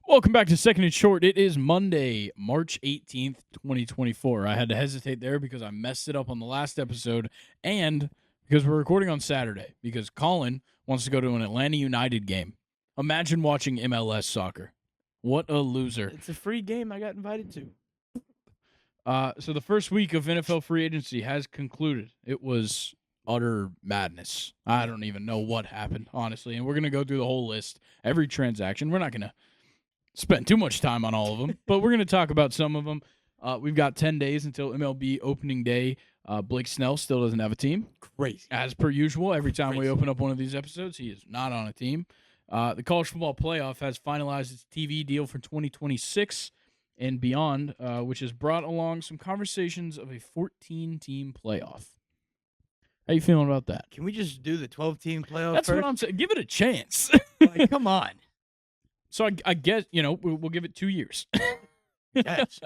Welcome back to Second and Short. It is Monday, March 18th, 2024. I had to hesitate there because I messed it up on the last episode and because we're recording on Saturday because Colin wants to go to an Atlanta United game. Imagine watching MLS soccer. What a loser. It's a free game I got invited to. So the first week of NFL free agency has concluded. It was utter madness. I don't even know what happened, honestly. And we're going to go through the whole list, every transaction. We're not going to spend too much time on all of them, but we're going to talk about some of them. We've got 10 days until MLB opening day. Blake Snell still doesn't have a team. Crazy. As per usual, every time we open up one of these episodes, he is not on a team. The college football playoff has finalized its TV deal for 2026 and beyond, which has brought along some conversations of a 14-team playoff. How you feeling about that? Can we just do the 12-team playoff That's first? what I'm saying. Give it a chance. Like, come on. So I guess, we'll give it 2 years. Yes.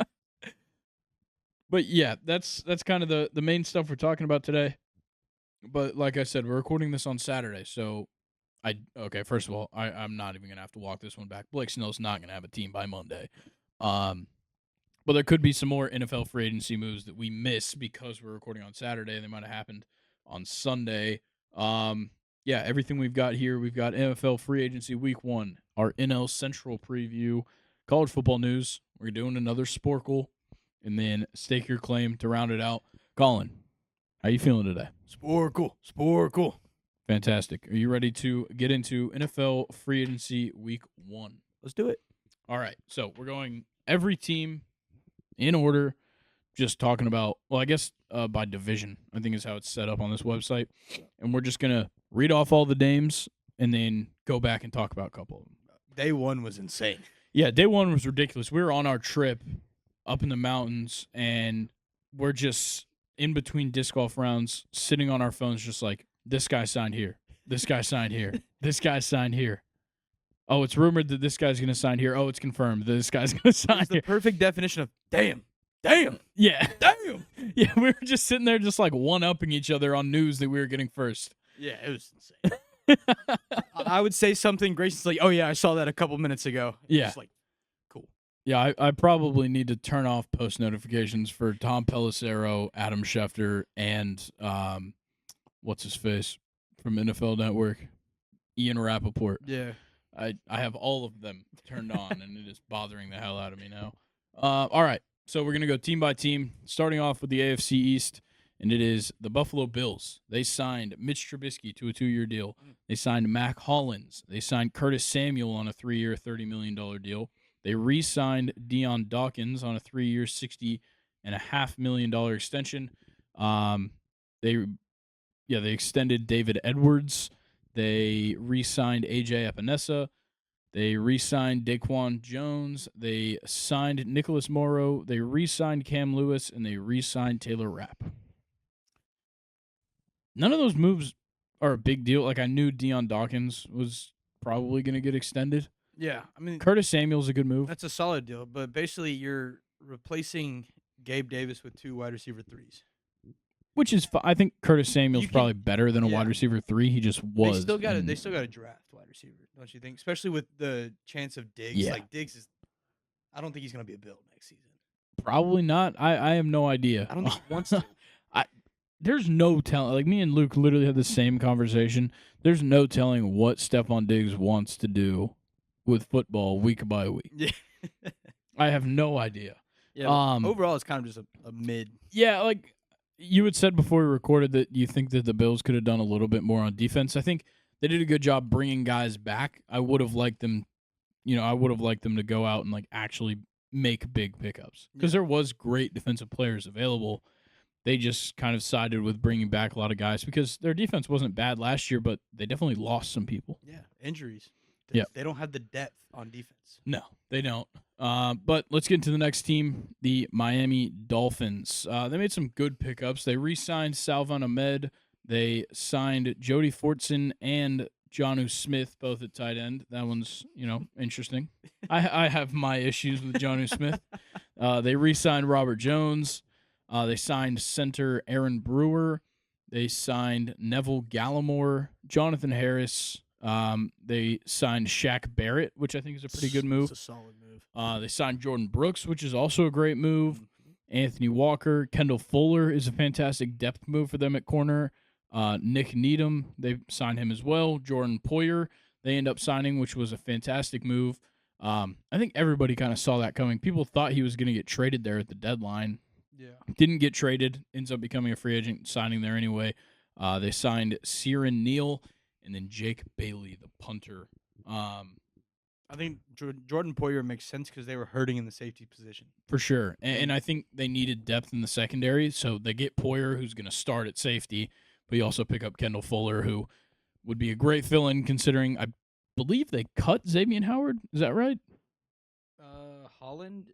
But yeah, that's kind of the main stuff we're talking about today. But like I said, we're recording this on Saturday, so first of all, I'm not even gonna have to walk this one back. Blake Snell's not gonna have a team by Monday. But there could be some more NFL free agency moves that we miss because we're recording on Saturday. They might have happened on Sunday. Yeah, everything we've got here, we've got NFL free agency week 1, our NL Central preview, college football news. We're doing another Sporcle, and then stake your claim to round it out. Colin, how you feeling today? Sporcle. Fantastic. Are you ready to get into NFL free agency week 1? Let's do it. All right, so we're going every team in order, just talking about, well, I guess by division, I think is how it's set up on this website. And we're just going to read off all the names and then go back and talk about a couple of them. Day 1 was insane. Yeah, day 1 was ridiculous. We were on our trip up in the mountains, and we're just in between disc golf rounds, sitting on our phones just like, this guy signed here, this guy signed here, this guy signed here. Oh, it's rumored that this guy's going to sign here. Oh, it's confirmed that this guy's going to sign It's here. the perfect definition of damn. Yeah. Damn. Yeah, we were just sitting there just like one-upping each other on news that we were getting first. Yeah, it was insane. I would say something, Grayson's like, oh, yeah, I saw that a couple minutes ago. Yeah. Just like, cool. Yeah, I probably need to turn off post notifications for Tom Pelissero, Adam Schefter, and what's his face from NFL Network, Ian Rappaport. Yeah. I have all of them turned on, and it is bothering the hell out of me now. All right, so we're going to go team by team, starting off with the AFC East, and it is the Buffalo Bills. They signed Mitch Trubisky to a 2-year deal. They signed Mac Hollins. They signed Curtis Samuel on a 3-year, $30 million deal. They re-signed Deion Dawkins on a 3-year, $60.5 million extension. They extended David Edwards. They re-signed A.J. Epinesa. They re-signed Daquan Jones. They signed Nicholas Morrow. They re-signed Cam Lewis, and they re-signed Taylor Rapp. None of those moves are a big deal. Like, I knew Deion Dawkins was probably going to get extended. Yeah, I mean, Curtis Samuel's a good move. that's a solid deal, but basically you're replacing Gabe Davis with 2 wide receiver 3s. Which is, I think Curtis Samuel's You can- probably better than a yeah. wide receiver 3. He just was. They still got to draft wide receiver, don't you think? Especially with the chance of Diggs. Yeah. Like Diggs is, I don't think he's going to be a Bill next season. Probably not. I have no idea. I don't think he wants to. There's no telling. Like, me and Luke literally had the same conversation. There's no telling what Stephon Diggs wants to do with football week by week. Yeah. I have no idea. Yeah. Overall, it's kind of just a mid. Yeah, like you had said before we recorded that you think that the Bills could have done a little bit more on defense. I think they did a good job bringing guys back. I would have liked them, to go out and like actually make big pickups because there was great defensive players available. They just kind of sided with bringing back a lot of guys because their defense wasn't bad last year, but they definitely lost some people. Yeah, injuries. Yeah. They don't have the depth on defense. No, they don't. But let's get into the next team, the Miami Dolphins. They made some good pickups. They re-signed Salvon Ahmed. They signed Jody Fortson and Jonnu Smith, both at tight end. That one's, interesting. I have my issues with Jonnu Smith. They re-signed Robert Jones. They signed center Aaron Brewer. They signed Neville Gallimore, Jonathan Harris, They signed Shaq Barrett, which I think is a pretty good move. It's a solid move. They signed Jordan Brooks, which is also a great move. Mhm. Anthony Walker, Kendall Fuller is a fantastic depth move for them at corner. Nick Needham, they signed him as well. Jordan Poyer, they end up signing, which was a fantastic move. I think everybody kind of saw that coming. People thought he was going to get traded there at the deadline. Yeah. Didn't get traded. Ends up becoming a free agent, signing there anyway. They signed Ciaran Neal and then Jake Bailey, the punter. I think Jordan Poyer makes sense because they were hurting in the safety position. For sure. And I think they needed depth in the secondary, so they get Poyer, who's going to start at safety, but you also pick up Kendall Fuller, who would be a great fill-in considering I believe they cut Xavier Howard. Is that right? Holland?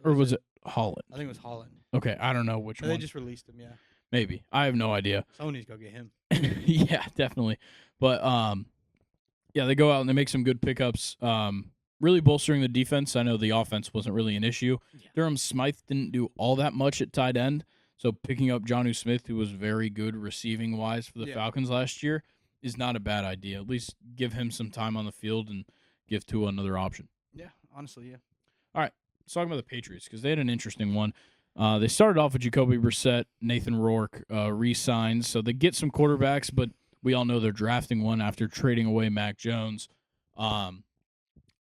Or was it Holland? I think it was Holland. Okay, I don't know which Or one. they just released him, yeah. Maybe. I have no idea. Someone needs to go get him. Yeah, definitely. But yeah, they go out and they make some good pickups. Really bolstering the defense. I know the offense wasn't really an issue. Yeah. Durham Smythe didn't do all that much at tight end. So picking up Jonnu Smith, who was very good receiving wise for the Falcons last year, is not a bad idea. At least give him some time on the field and give Tua another option. Yeah, honestly, yeah. All right, let's talk about the Patriots because they had an interesting one. They started off with Jacoby Brissett, Nathan Rourke re-signs. So they get some quarterbacks, but we all know they're drafting one after trading away Mac Jones.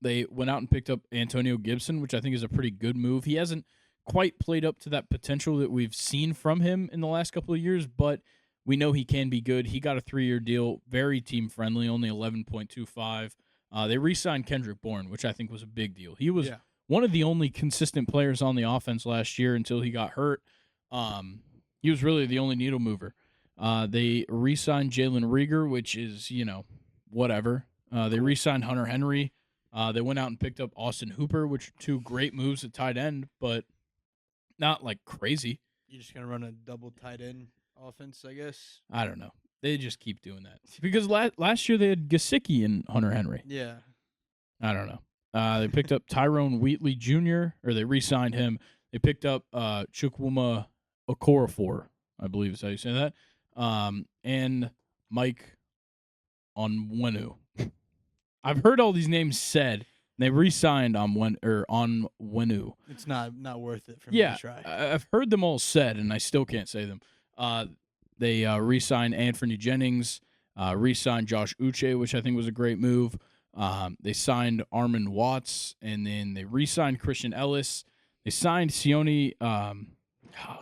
They went out and picked up Antonio Gibson, which I think is a pretty good move. He hasn't quite played up to that potential that we've seen from him in the last couple of years, but we know he can be good. He got a 3-year deal, very team-friendly, only $11.25. They re-signed Kendrick Bourne, which I think was a big deal. He was one of the only consistent players on the offense last year until he got hurt. He was really the only needle mover. They re-signed Jalen Reagor, which is, whatever. They re-signed Hunter Henry. They went out and picked up Austin Hooper, which are two great moves at tight end, but not like crazy. You're just going to run a double tight end offense, I guess? I don't know. They just keep doing that. Because last year they had Gesicki and Hunter Henry. Yeah. I don't know. They picked up Tyrone Wheatley Jr., or they re-signed him. They picked up Chukwuma Okorafor, I believe is how you say that, and Mike Onwenu. I've heard all these names said. They re-signed Onwenu. It's not worth it for me to try. I've heard them all said, and I still can't say them. They re-signed Anthony Jennings, re-signed Josh Uche, which I think was a great move. They signed Armand Watts, and then they re-signed Christian Ellis. They signed Sione.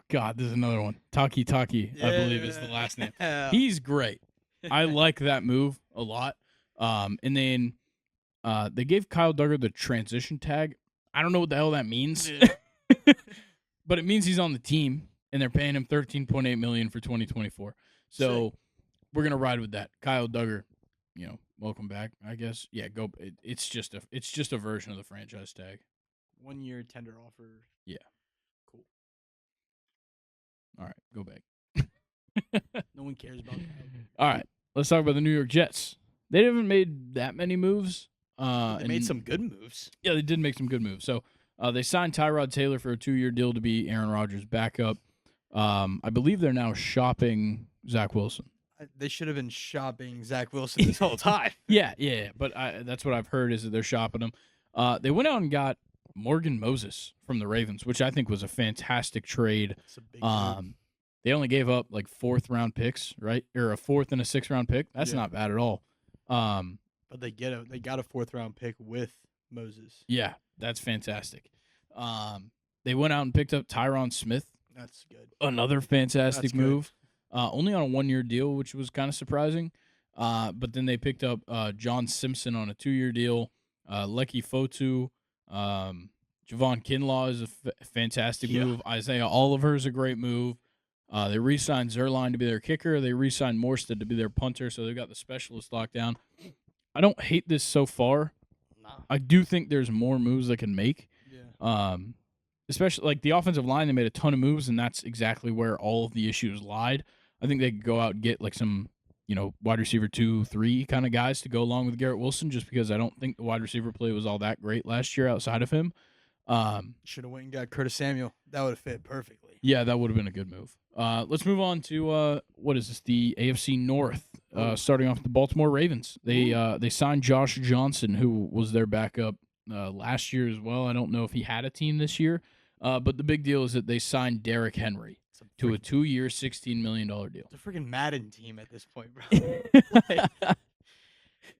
This is another one. Taki, I believe is the last name. He's great. I like that move a lot. And then they gave Kyle Duggar the transition tag. I don't know what the hell that means, but it means he's on the team, and they're paying him $13.8 million for 2024. So we're gonna ride with that. Kyle Duggar, welcome back. I guess. Yeah, go. It's just a version of the franchise tag. 1 year tender offer. Yeah. Cool. All right, go back. No one cares about that. All right, let's talk about the New York Jets. They haven't made that many moves. They made some good moves. Yeah, they did make some good moves. So they signed Tyrod Taylor for a 2-year deal to be Aaron Rodgers' backup. I believe they're now shopping Zach Wilson. They should have been shopping Zach Wilson this whole time. Yeah. But that's what I've heard is that they're shopping him. They went out and got Morgan Moses from the Ravens, which I think was a fantastic trade. It's a big move. They only gave up like 4th-round picks, right? Or a 4th and a 6th-round pick. That's not bad at all. But they got a 4th-round pick with Moses. Yeah, that's fantastic. They went out and picked up Tyron Smith. That's good. Another fantastic move. Only on a 1-year deal, which was kind of surprising. But then they picked up John Simpson on a 2-year deal. Lecky Fotu. Javon Kinlaw is a fantastic move. Isaiah Oliver is a great move. They re-signed Zerline to be their kicker. They re-signed Morstead to be their punter, so they've got the specialist locked down. I don't hate this so far. Nah. I do think there's more moves they can make. Yeah. Especially like the offensive line, they made a ton of moves, and that's exactly where all of the issues lied. I think they could go out and get like some, wide receiver 2, 3 kind of guys to go along with Garrett Wilson, just because I don't think the wide receiver play was all that great last year outside of him. Should have went and got Curtis Samuel. That would have fit perfectly. Yeah, that would have been a good move. Let's move on to what is this? The AFC North. starting off with the Baltimore Ravens. They signed Josh Johnson, who was their backup last year as well. I don't know if he had a team this year, but the big deal is that they signed Derrick Henry to a 2-year, $16 million deal. It's a freaking Madden team at this point, bro. Like,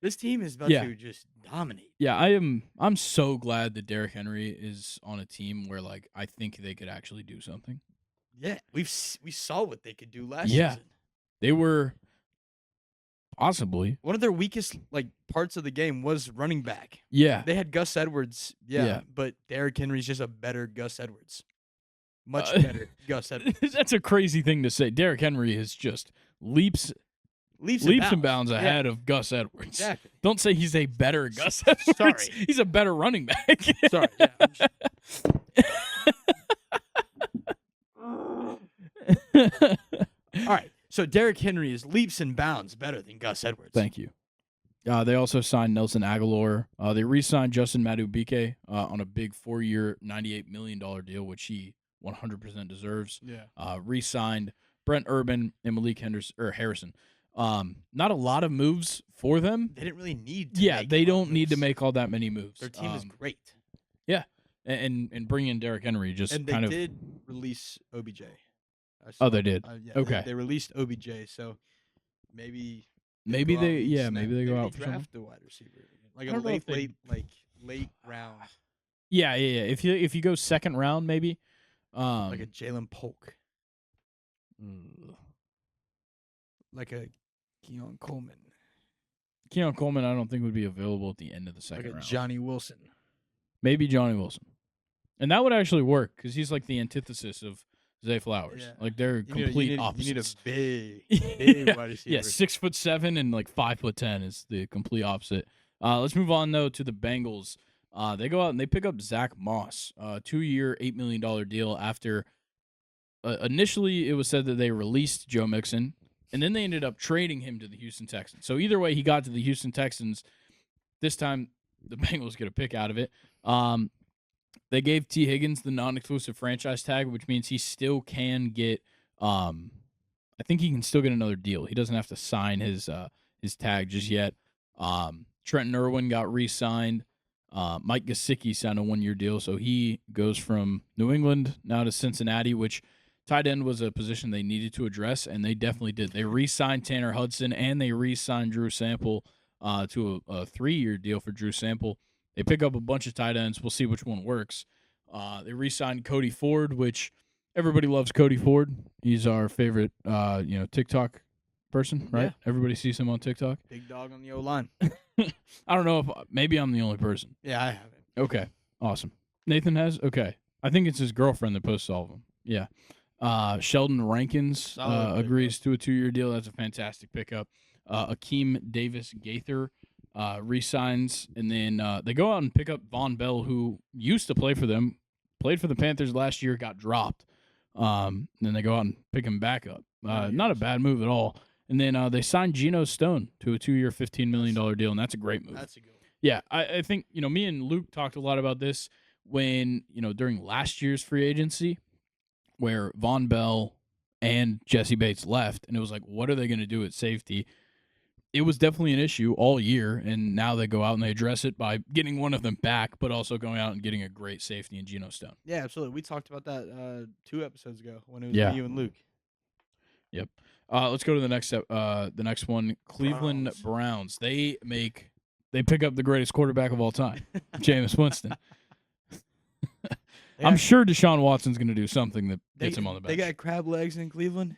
this team is about to just dominate. Yeah, I'm so glad that Derrick Henry is on a team where like I think they could actually do something. Yeah, we saw what they could do last season. They were possibly one of their weakest like parts of the game was running back. Yeah, they had Gus Edwards. Yeah. But Derrick Henry's just a better Gus Edwards, much better Gus Edwards. That's a crazy thing to say. Derrick Henry is just leaps and bounds ahead of Gus Edwards. Exactly. Don't say he's a better Gus Edwards. Sorry, he's a better running back. Sorry. Yeah, all right. So Derrick Henry is leaps and bounds better than Gus Edwards. Thank you. They also signed Nelson Aguilar. They re-signed Justin Madubuike on a big 4-year, $98 million deal, which he 100% deserves. Yeah. Re-signed Brent Urban and Malik Harrison. Not a lot of moves for them. They didn't really need to. They don't need to make all that many moves. Their team is great. Yeah. And bringing in Derrick Henry just and kind of. They did release OBJ. They did. Yeah, okay. They released OBJ, so maybe they go out for draft a wide receiver, like a late round. Yeah. If you go second round, maybe. Like a Jalen Polk. Like a Keon Coleman. Keon Coleman, I don't think would be available at the end of the second round. Johnny Wilson. Maybe Johnny Wilson. And that would actually work because he's like the antithesis of Zay Flowers. Yeah. Like they're complete opposites. You need a big wide receiver. Yeah, 6'7" and like 5'10" is the complete opposite. Let's move on though to the Bengals. They go out and they pick up Zach Moss, 2-year, $8 million deal after initially it was said that they released Joe Mixon, and then they ended up trading him to the Houston Texans. So either way, he got to the Houston Texans. This time, the Bengals get a pick out of it. They gave T. Higgins the non-exclusive franchise tag, which means he still can get. I think he can still get another deal. He doesn't have to sign his tag just yet. Trenton Irwin got re-signed. Mike Gesicki signed a 1-year deal, so he goes from New England now to Cincinnati, which tight end was a position they needed to address, and they definitely did. They re-signed Tanner Hudson, and they re-signed Drew Sample to a 3-year deal for Drew Sample. They pick up a bunch of tight ends. We'll see which one works. They re-signed Cody Ford, which everybody loves Cody Ford. He's our favorite, TikTok person, right? Yeah. Everybody sees him on TikTok. Big dog on the O-line. I don't know if maybe I'm the only person. Yeah, I haven't. Okay, awesome. Nathan has? Okay. I think it's his girlfriend that posts all of them. Yeah. Sheldon Rankins agrees to a 2-year deal. That's a fantastic pickup. Akeem Davis Gaither re-signs, and then they go out and pick up Von Bell, who used to play for them, played for the Panthers last year, got dropped. Then they go out and pick him back up. Not a bad move at all. And then they signed Geno Stone to a 2-year, $15 million deal, and that's a great move. That's a good one. Yeah, I think, me and Luke talked a lot about this when, during last year's free agency, where Von Bell and Jesse Bates left, and it was like, what are they going to do at safety? It was definitely an issue all year, and now they go out and they address it by getting one of them back, but also going out and getting a great safety in Geno Stone. Yeah, absolutely. We talked about that 2 episodes ago when it was me, you, and Luke. Yep. Let's go to the next one. Cleveland Browns. They pick up the greatest quarterback of all time, Jameis Winston. I'm sure Deshaun Watson's going to do something that gets him on the bench. They got crab legs in Cleveland?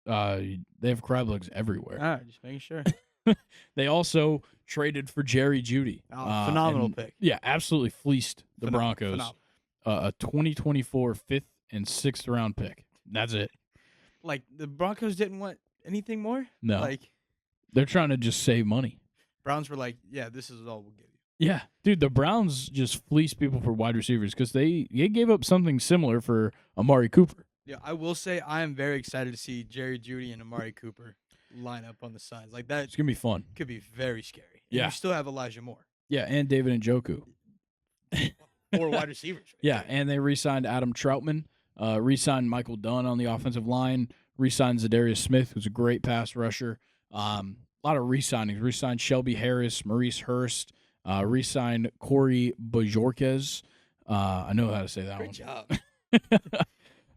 They have crab legs everywhere. All right, just making sure. They also traded for Jerry Jeudy. Phenomenal pick. Yeah, absolutely fleeced the Broncos. Phenomenal. A 2024 5th and 6th round pick. That's it. Like, the Broncos didn't want anything more? No. Like, they're trying to just save money. Browns were like, yeah, this is all we'll give you. Yeah. Dude, the Browns just fleeced people for wide receivers because they gave up something similar for Amari Cooper. Yeah, I will say I am very excited to see Jerry Jeudy and Amari Cooper line up on the sides. Like, that It's going to be fun. could be very scary. Yeah. And you still have Elijah Moore. Yeah, and David Njoku. 4 wide receivers. Right Yeah, there. and they re-signed Adam Troutman, re-signed Michael Dunn on the offensive line, re-signed Zadarius Smith, who's a great pass rusher. A lot of re-signings. Re-signed Shelby Harris, Maurice Hurst, re-signed Corey Bajorquez. I know how to say that Great one. job.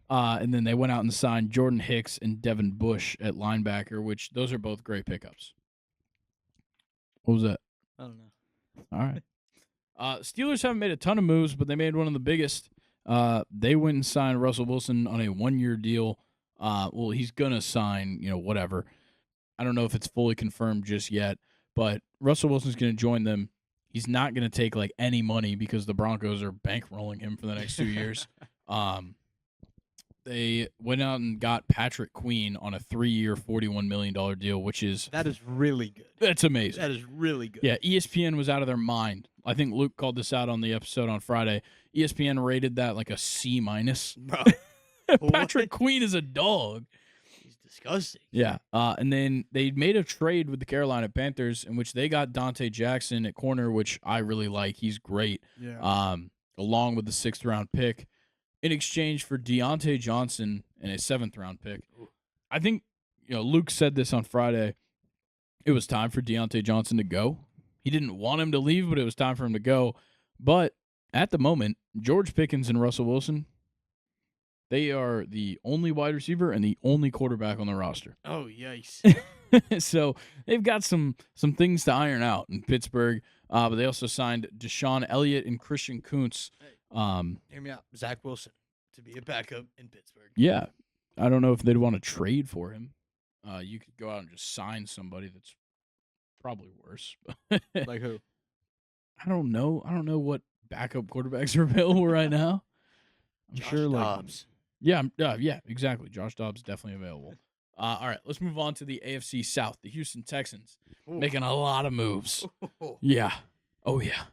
And then they went out and signed Jordan Hicks and Devin Bush at linebacker, which those are both great pickups. What was that? I don't know. All right. Steelers haven't made a ton of moves, but they made one of the biggest. They went and signed Russell Wilson on a 1-year deal. Well, he's going to sign, whatever. I don't know if it's fully confirmed just yet, but Russell Wilson's going to join them. He's not going to take like any money because the Broncos are bankrolling him for the next 2 years. They went out and got Patrick Queen on a 3-year, $41 million deal, that is really good. That's amazing. That is really good. Yeah, ESPN was out of their mind. I think Luke called this out on the episode on Friday. ESPN rated that like a C-. Bro, Patrick Queen is a dog. he's disgusting. Yeah, and then they made a trade with the Carolina Panthers in which they got Dante Jackson at corner, which I really like. He's great. Yeah. Along with the 6th-round pick in exchange for Deontay Johnson and a 7th-round pick. I think Luke said this on Friday. It was time for Deontay Johnson to go. He didn't want him to leave, but it was time for him to go. But at the moment, George Pickens and Russell Wilson, they are the only wide receiver and the only quarterback on the roster. Oh, yikes. So they've got some things to iron out in Pittsburgh. But they also signed Deshaun Elliott and Christian Kuntz. Hear me out. Zach Wilson to be a backup in Pittsburgh. Yeah. I don't know if they'd want to trade for him. You could go out and just sign somebody that's probably worse. Like who? I don't know. I don't know what backup quarterbacks are available right now. I'm Josh sure, Dobbs. Yeah, exactly. Josh Dobbs definitely available. All right, let's move on to the AFC South. The Houston Texans making a lot of moves. Yeah. Oh, yeah.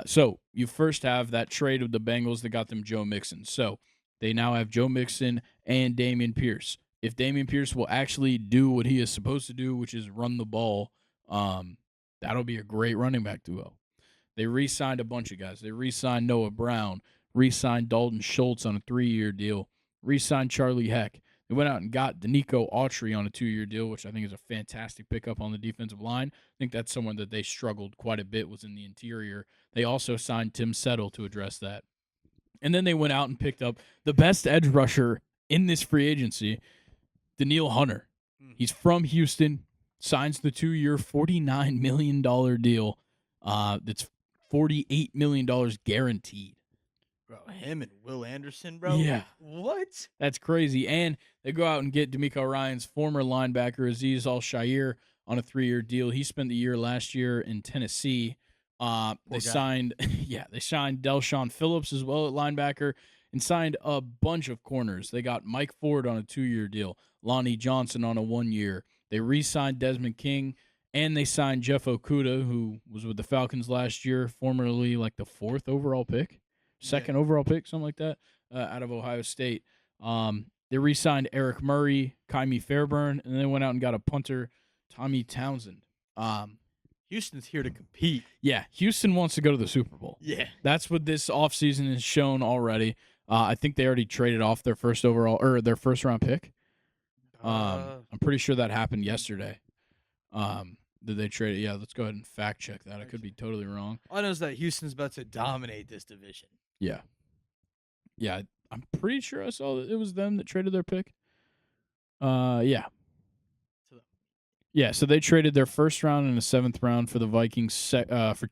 So you first have that trade with the Bengals that got them Joe Mixon. So they now have Joe Mixon and Dameon Pierce. If Dameon Pierce will actually do what he is supposed to do, which is run the ball, that'll be a great running back duo. They re-signed a bunch of guys. They re-signed Noah Brown, re-signed Dalton Schultz on a 3-year deal, re-signed Charlie Heck. They went out and got Danico Autry on a 2-year deal, which I think is a fantastic pickup on the defensive line. I think that's someone that they struggled quite a bit was in the interior. They also signed Tim Settle to address that. And then they went out and picked up the best edge rusher in this free agency, Daniil Hunter. He's from Houston, signs the 2-year, $49 million deal. That's $48 million guaranteed. Bro, him and Will Anderson, bro? Yeah. What? That's crazy. And they go out and get D'Amico Ryan's former linebacker, Azeez Al-Shaair, on a 3-year deal. He spent the year last year in Tennessee. They signed Delshon Phillips as well at linebacker and signed a bunch of corners. They got Mike Ford on a 2-year deal, Lonnie Johnson on a 1-year. They re-signed Desmond King, and they signed Jeff Okudah, who was with the Falcons last year, formerly like the 4th overall pick. Second overall pick, something like that, out of Ohio State. They re-signed Eric Murray, Kaimi Fairburn, and then they went out and got a punter, Tommy Townsend. Houston's here to compete. Yeah, Houston wants to go to the Super Bowl. Yeah. That's what this offseason has shown already. I think they already traded off their first round pick. I'm pretty sure that happened yesterday. Did they trade it? Yeah, let's go ahead and fact check that. I could be totally wrong. All I know is that Houston's about to dominate this division. Yeah. Yeah, I'm pretty sure I saw that it was them that traded their pick. Yeah. Yeah, so they traded their first round and a 7th round for the Vikings for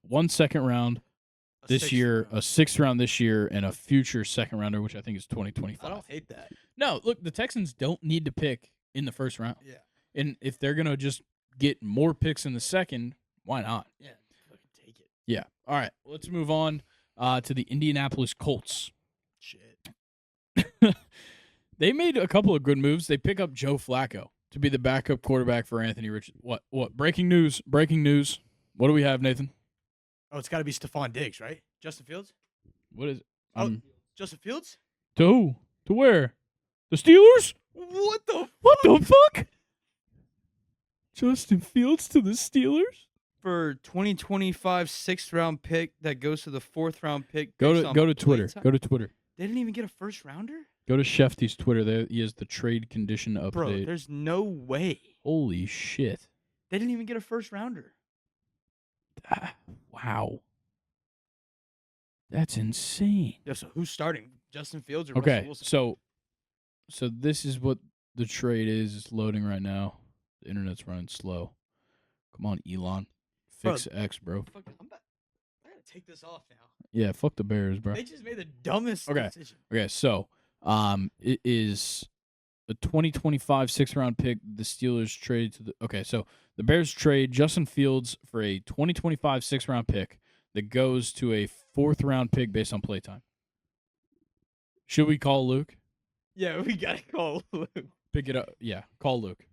1 second round this year, a 6th round this year, and a future second rounder, which I think is 2025. I don't hate that. No, look, the Texans don't need to pick in the first round. Yeah. And if they're going to just get more picks in the second, why not? Yeah, fucking take it. Yeah. All right, let's move on to the Indianapolis Colts. Shit. They made a couple of good moves. They pick up Joe Flacco to be the backup quarterback for Anthony Richardson. What? Breaking news. What do we have, Nathan? Oh, it's got to be Stephon Diggs, right? Justin Fields? What is it? Justin Fields? To who? To where? The Steelers? What the fuck? Justin Fields to the Steelers? For 2025 6th round pick that goes to the 4th round pick. Go to Twitter. Go to Twitter. They didn't even get a first rounder? Go to Shefty's Twitter. There he has the trade condition update. Bro, there's no way. Holy shit. They didn't even get a first rounder. Wow. That's insane. Yeah, so who's starting? Justin Fields or Okay, Russell Wilson? so this is what the trade is. It's loading right now. The internet's running slow. Come on, Elon. Fix X, bro. Fuck, I gotta take this off now. Yeah, fuck the Bears, bro. They just made the dumbest decision. Okay, so it is a 2025 6th-round pick the Steelers traded to the Okay, so the Bears trade Justin Fields for a 2025 6th-round pick that goes to a 4th-round pick based on playtime. Should we call Luke? Yeah, we gotta call Luke. Pick it up. Yeah, call Luke.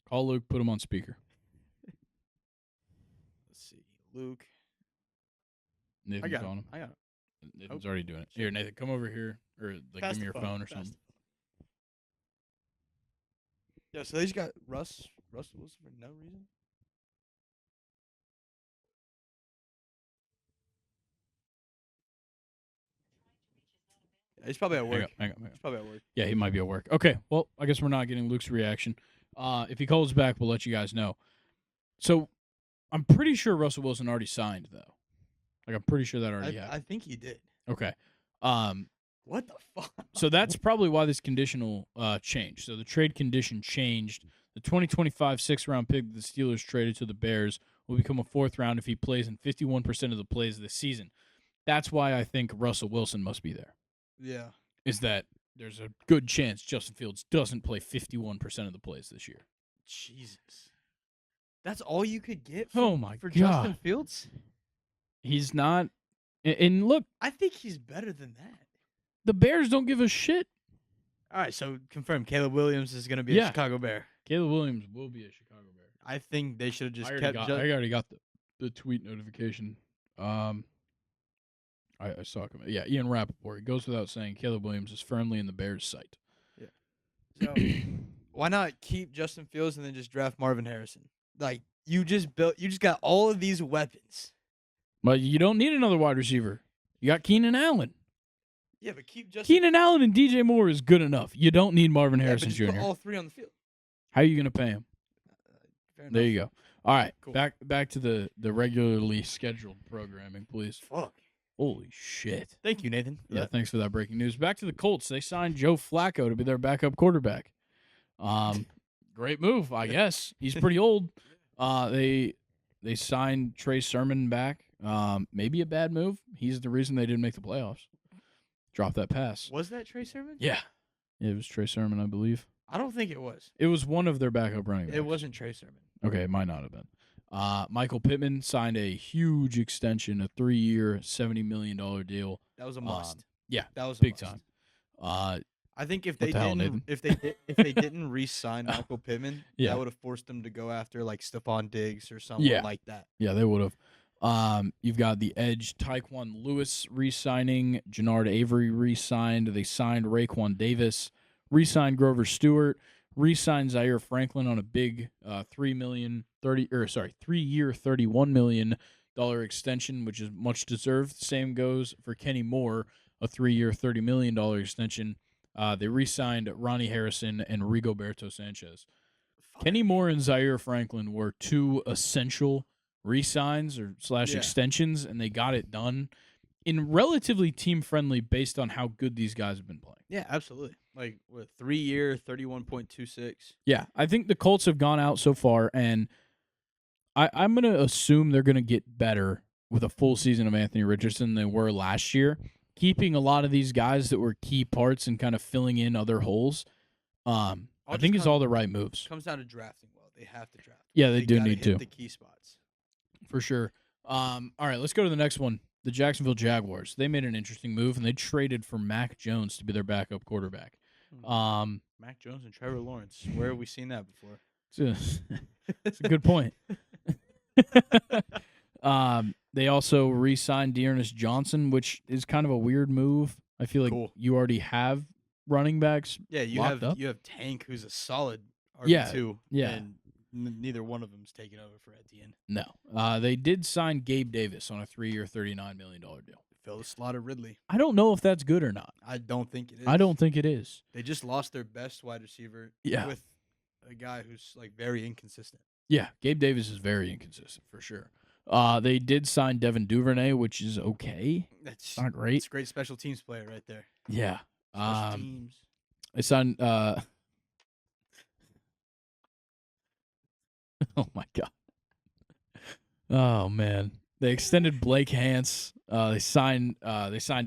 Call Luke, put him on speaker. Let's see. Luke. Nathan's I got calling him. him. I got him. Nathan's already doing it. Here, Nathan, come over here. Or like Pass give me the your phone or pass something. Yeah, so they just got Russell Wilson for no reason. Yeah, he's probably at work. Hang on. He's probably at work. Yeah, he might be at work. Okay, well, I guess we're not getting Luke's reaction. If he calls back, we'll let you guys know. So, I'm pretty sure Russell Wilson already signed, though. Like, I'm pretty sure that already happened. I think he did. Okay. What the fuck? So that's probably why this conditional changed. So the trade condition changed. The 2025 6th-round pick that the Steelers traded to the Bears will become a 4th round if he plays in 51% of the plays this season. That's why I think Russell Wilson must be there. Yeah. Is that there's a good chance Justin Fields doesn't play 51% of the plays this year. Jesus. That's all you could get for Justin Fields? He's not. And look, I think he's better than that. the Bears don't give a shit. All right, so confirm Caleb Williams is going to be a Chicago Bear. Caleb Williams will be a Chicago Bear. I think they should have just I already got the tweet notification. I saw it. Yeah, Ian Rappaport. It goes without saying Caleb Williams is firmly in the Bears' sight. Yeah. So why not keep Justin Fields and then just draft Marvin Harrison? Like you just got all of these weapons. But you don't need another wide receiver. You got Keenan Allen. Yeah, but keep Justin. Keenan Allen and DJ Moore is good enough. You don't need Marvin Harrison but Jr. Put all three on the field. How are you going to pay him? There you go. All right, Cool. back to the regularly scheduled programming, please. Fuck. Holy shit. Thank you, Nathan. Yeah, thanks for that breaking news. Back to the Colts. They signed Joe Flacco to be their backup quarterback. Great move, I guess. He's pretty old. They signed Trey Sermon back. Maybe a bad move. He's the reason they didn't make the playoffs. Drop that pass. Was that Trey Sermon? Yeah. It was Trey Sermon, I believe. I don't think it was. It was one of their backup running backs. It wasn't Trey Sermon. Okay, it might not have been. Michael Pittman signed a huge extension, a 3-year, $70 million deal. That was a must. Yeah, that was a big must. time. I think if what they the hell, didn't, if they didn't re-sign Michael Pittman, Yeah. that would have forced them to go after like Stephon Diggs or someone like that. Yeah, they would have. You've got the edge Tyquan Lewis re-signing, Jannard Avery re-signed. They signed Raekwon Davis, re-signed Grover Stewart, re-signed Zaire Franklin on a big 3-year, $31 million extension, which is much deserved. Same goes for Kenny Moore, a 3-year, $30 million extension. They re-signed Ronnie Harrison and Rigoberto Sanchez. Kenny Moore and Zaire Franklin were two essential re-signs or extensions, and they got it done in relatively team-friendly based on how good these guys have been playing. Yeah, absolutely. Like with 3-year, 31.26. Yeah, I think the Colts have gone out so far, and I'm going to assume they're going to get better with a full season of Anthony Richardson than they were last year, keeping a lot of these guys that were key parts and kind of filling in other holes. I think it's all the right moves. Comes down to drafting well. They have to draft. Yeah, they do need to. The key spots. For sure. All right, let's go to the next one. The Jacksonville Jaguars. They made an interesting move, and they traded for Mac Jones to be their backup quarterback. Mac Jones and Trevor Lawrence. Where have we seen that before? It's a good point. They also re-signed Dearness Johnson, which is kind of a weird move. I feel like you already have running backs. Yeah, you locked up. You have Tank, who's a solid RB2. Yeah. And neither one of them's taking over for Etienne. No. They did sign Gabe Davis on a 3-year, $39 million deal. Fill the slot of Ridley. I don't know if that's good or not. I don't think it is. I don't think it is. They just lost their best wide receiver Yeah. with a guy who's like very inconsistent. Yeah, Gabe Davis is very inconsistent for sure. They did sign Devin Duvernay, which is okay. That's Not great. It's a great special teams player right there. Yeah. Special teams. They signed. Oh my god. Oh man. They extended Blake Hance. They signed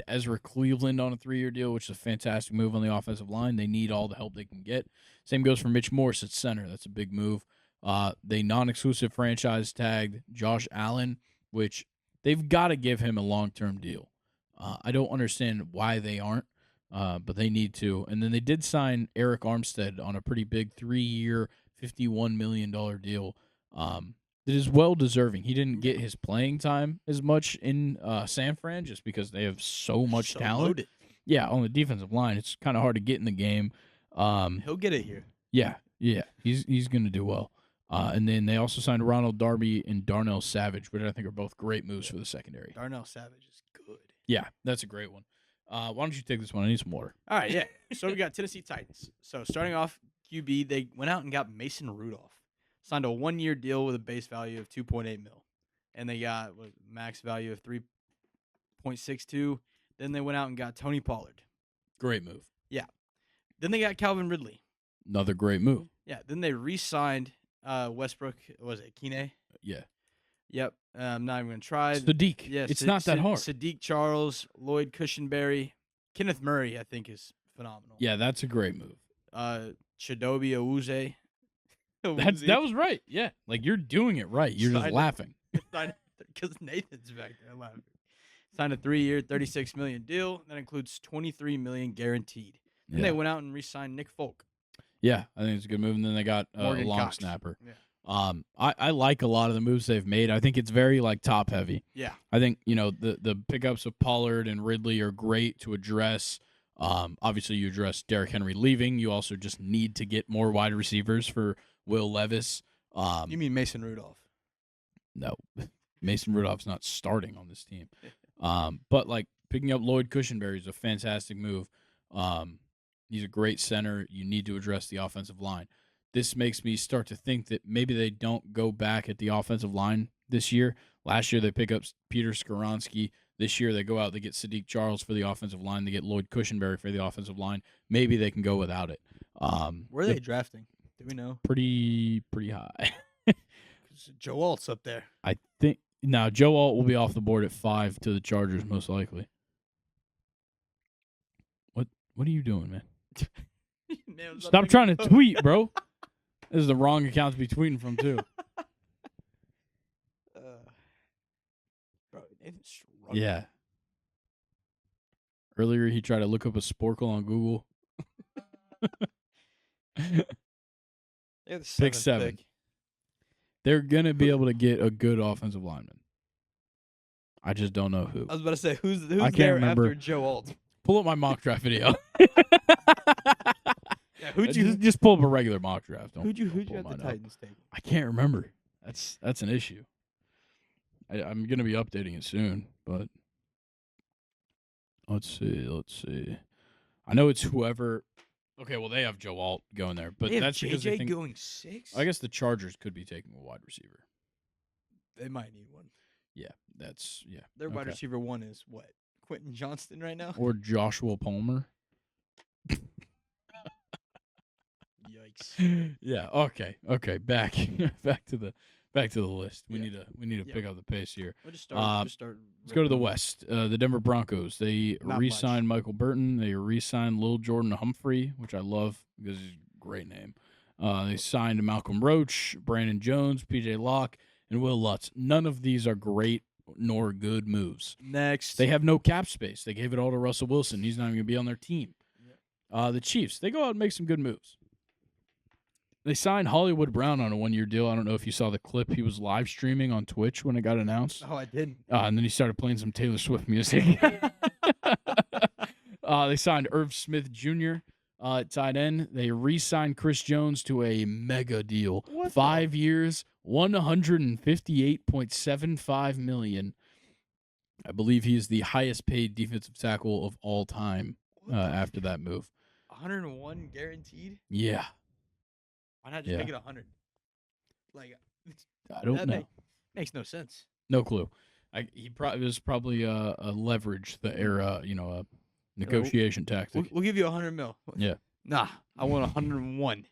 Ezra Cleveland on a 3-year deal, which is a fantastic move on the offensive line. They need all the help they can get. Same goes for Mitch Morse at center. That's a big move. They non-exclusive franchise tagged Josh Allen, which they've got to give him a long-term deal. I don't understand why they aren't, but they need to. And then they did sign Eric Armstead on a pretty big 3-year, $51 million deal. That is well deserving. He didn't get his playing time as much in San Fran just because they have so much talent. Loaded. Yeah, on the defensive line, it's kind of hard to get in the game. He'll get it here. Yeah, he's going to do well. And then they also signed Ronald Darby and Darnell Savage, which I think are both great moves for the secondary. Darnell Savage is good. Yeah, that's a great one. Why don't you take this one? I need some water. All right, yeah. So we got Tennessee Titans. So starting off QB, they went out and got Mason Rudolph. Signed a 1-year deal with a base value of $2.8 million. And they got max value of $3.62. Then they went out and got Tony Pollard. Great move. Yeah. Then they got Calvin Ridley. Another great move. Yeah. Then they re-signed Westbrook. Was it Kine? Yeah. Yep. I'm not even going to try. Sadiq. Yeah, it's not that hard. Sadiq Charles, Lloyd Cushenberry, Kenneth Murray, I think, is phenomenal. Yeah, that's a great move. Chidobe Awuzie. That was right. Yeah, like you're doing it right. You're just laughing. Because Nathan's back there laughing. Signed a 3-year, $36 million deal that includes $23 million guaranteed. Then they went out and re-signed Nick Folk. Yeah, I think it's a good move. And then they got a long Cox. snapper. Yeah. I like a lot of the moves they've made. I think it's very like top heavy. Yeah. I think the pickups of Pollard and Ridley are great to address. Obviously you address Derrick Henry leaving. You also just need to get more wide receivers for Will Levis. You mean Mason Rudolph? No, Mason Rudolph's not starting on this team. But like picking up Lloyd Cushenberry is a fantastic move. He's a great center. You need to address the offensive line. This makes me start to think that maybe they don't go back at the offensive line this year. Last year they pick up Peter Skoronski. This year they go out, they get Sadiq Charles for the offensive line. They get Lloyd Cushenberry for the offensive line. Maybe they can go without it. Where are they drafting? Do we know? Pretty high. Joe Alt's up there. I think now Joe Alt will be off the board at 5 to the Chargers most likely. What are you doing, man? Stop trying to tweet, bro. This is the wrong account to be tweeting from too. Bro, Nathan's struggling. Yeah. Earlier he tried to look up a Sporcle on Google. They're the Pick 7th 7. pick. They're gonna be able to get a good offensive lineman. I just don't know who. I was about to say who's I can't there remember. after Joe Alt. Pull up my mock draft video. Yeah, who'd you just pull up a regular mock draft? who'd you pull have the mine up. Titans take? I can't remember. That's an issue. I'm gonna be updating it soon, but let's see. I know it's whoever. Okay, well they have Joe Alt going there, but They have that's because they JJ think. going 6. I guess the Chargers could be taking a wide receiver. They might need one. Yeah, Their wide okay. receiver 1 is what? Quentin Johnston right now? Or Joshua Palmer. Yikes. Yeah. Okay. Back to the list. We Yeah. need to pick up the pace here. We'll just start. Let's go to the West. The Denver Broncos. They Not re-signed Michael Burton. They re-signed Lil Jordan Humphrey, which I love because he's a great name. They signed Malcolm Roach, Brandon Jones, PJ Locke, and Will Lutz. None of these are great nor good moves. Next. They have no cap space. They gave it all to Russell Wilson. He's not even going to be on their team. The Chiefs. They go out and make some good moves. They signed Hollywood Brown on a 1-year deal. I don't know if you saw the clip. He was live streaming on Twitch when it got announced. Oh, I didn't. And then he started playing some Taylor Swift music. They signed Irv Smith Jr. At tight end. They re-signed Chris Jones to a mega deal. 5 years, $158.75 million. I believe he's the highest paid defensive tackle of all time What the after that move. 101 guaranteed? Yeah. Why not just make it 100? Like, I don't that know. makes no sense. No clue. He was probably a leverage the era, a negotiation tactic. We'll give you 100 mil. Yeah. Nah, I want 101.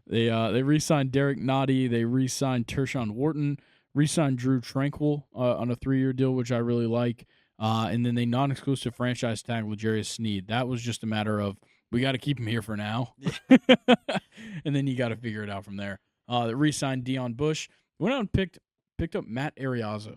They re-signed Derek Nottie. They re-signed Tershawn Wharton. Re-signed Drew Tranquil on a 3-year deal, which I really like. And then they non-exclusive franchise tag with Jarius Sneed. That was just a matter of we got to keep him here for now, and then you got to figure it out from there. They re-signed Deion Bush. Went out and picked up Matt Ariaza.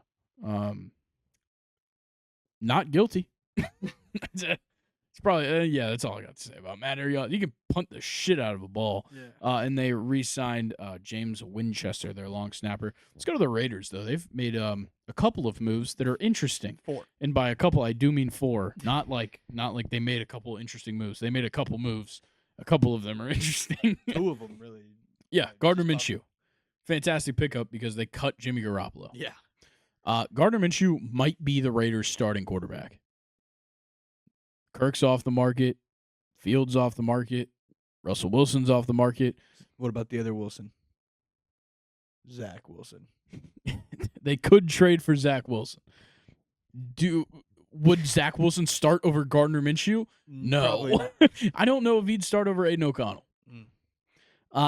Not guilty. It's probably that's all I got to say about Matt Ariaza. You can punt the shit out of a ball. Yeah. And they re-signed James Winchester, their long snapper. Let's go to the Raiders though. They've made a couple of moves that are interesting. 4. And by a couple, I do mean 4. Not like they made a couple interesting moves. They made a couple moves. A couple of them are interesting. 2 of them really. Yeah, Gardner Minshew. Fantastic pickup because they cut Jimmy Garoppolo. Yeah. Gardner Minshew might be the Raiders' starting quarterback. Kirk's off the market. Fields off the market. Russell Wilson's off the market. What about the other Wilson? Zach Wilson. They could trade for Zach Wilson. Would Zach Wilson start over Gardner Minshew? No. I don't know if he'd start over Aiden O'Connell.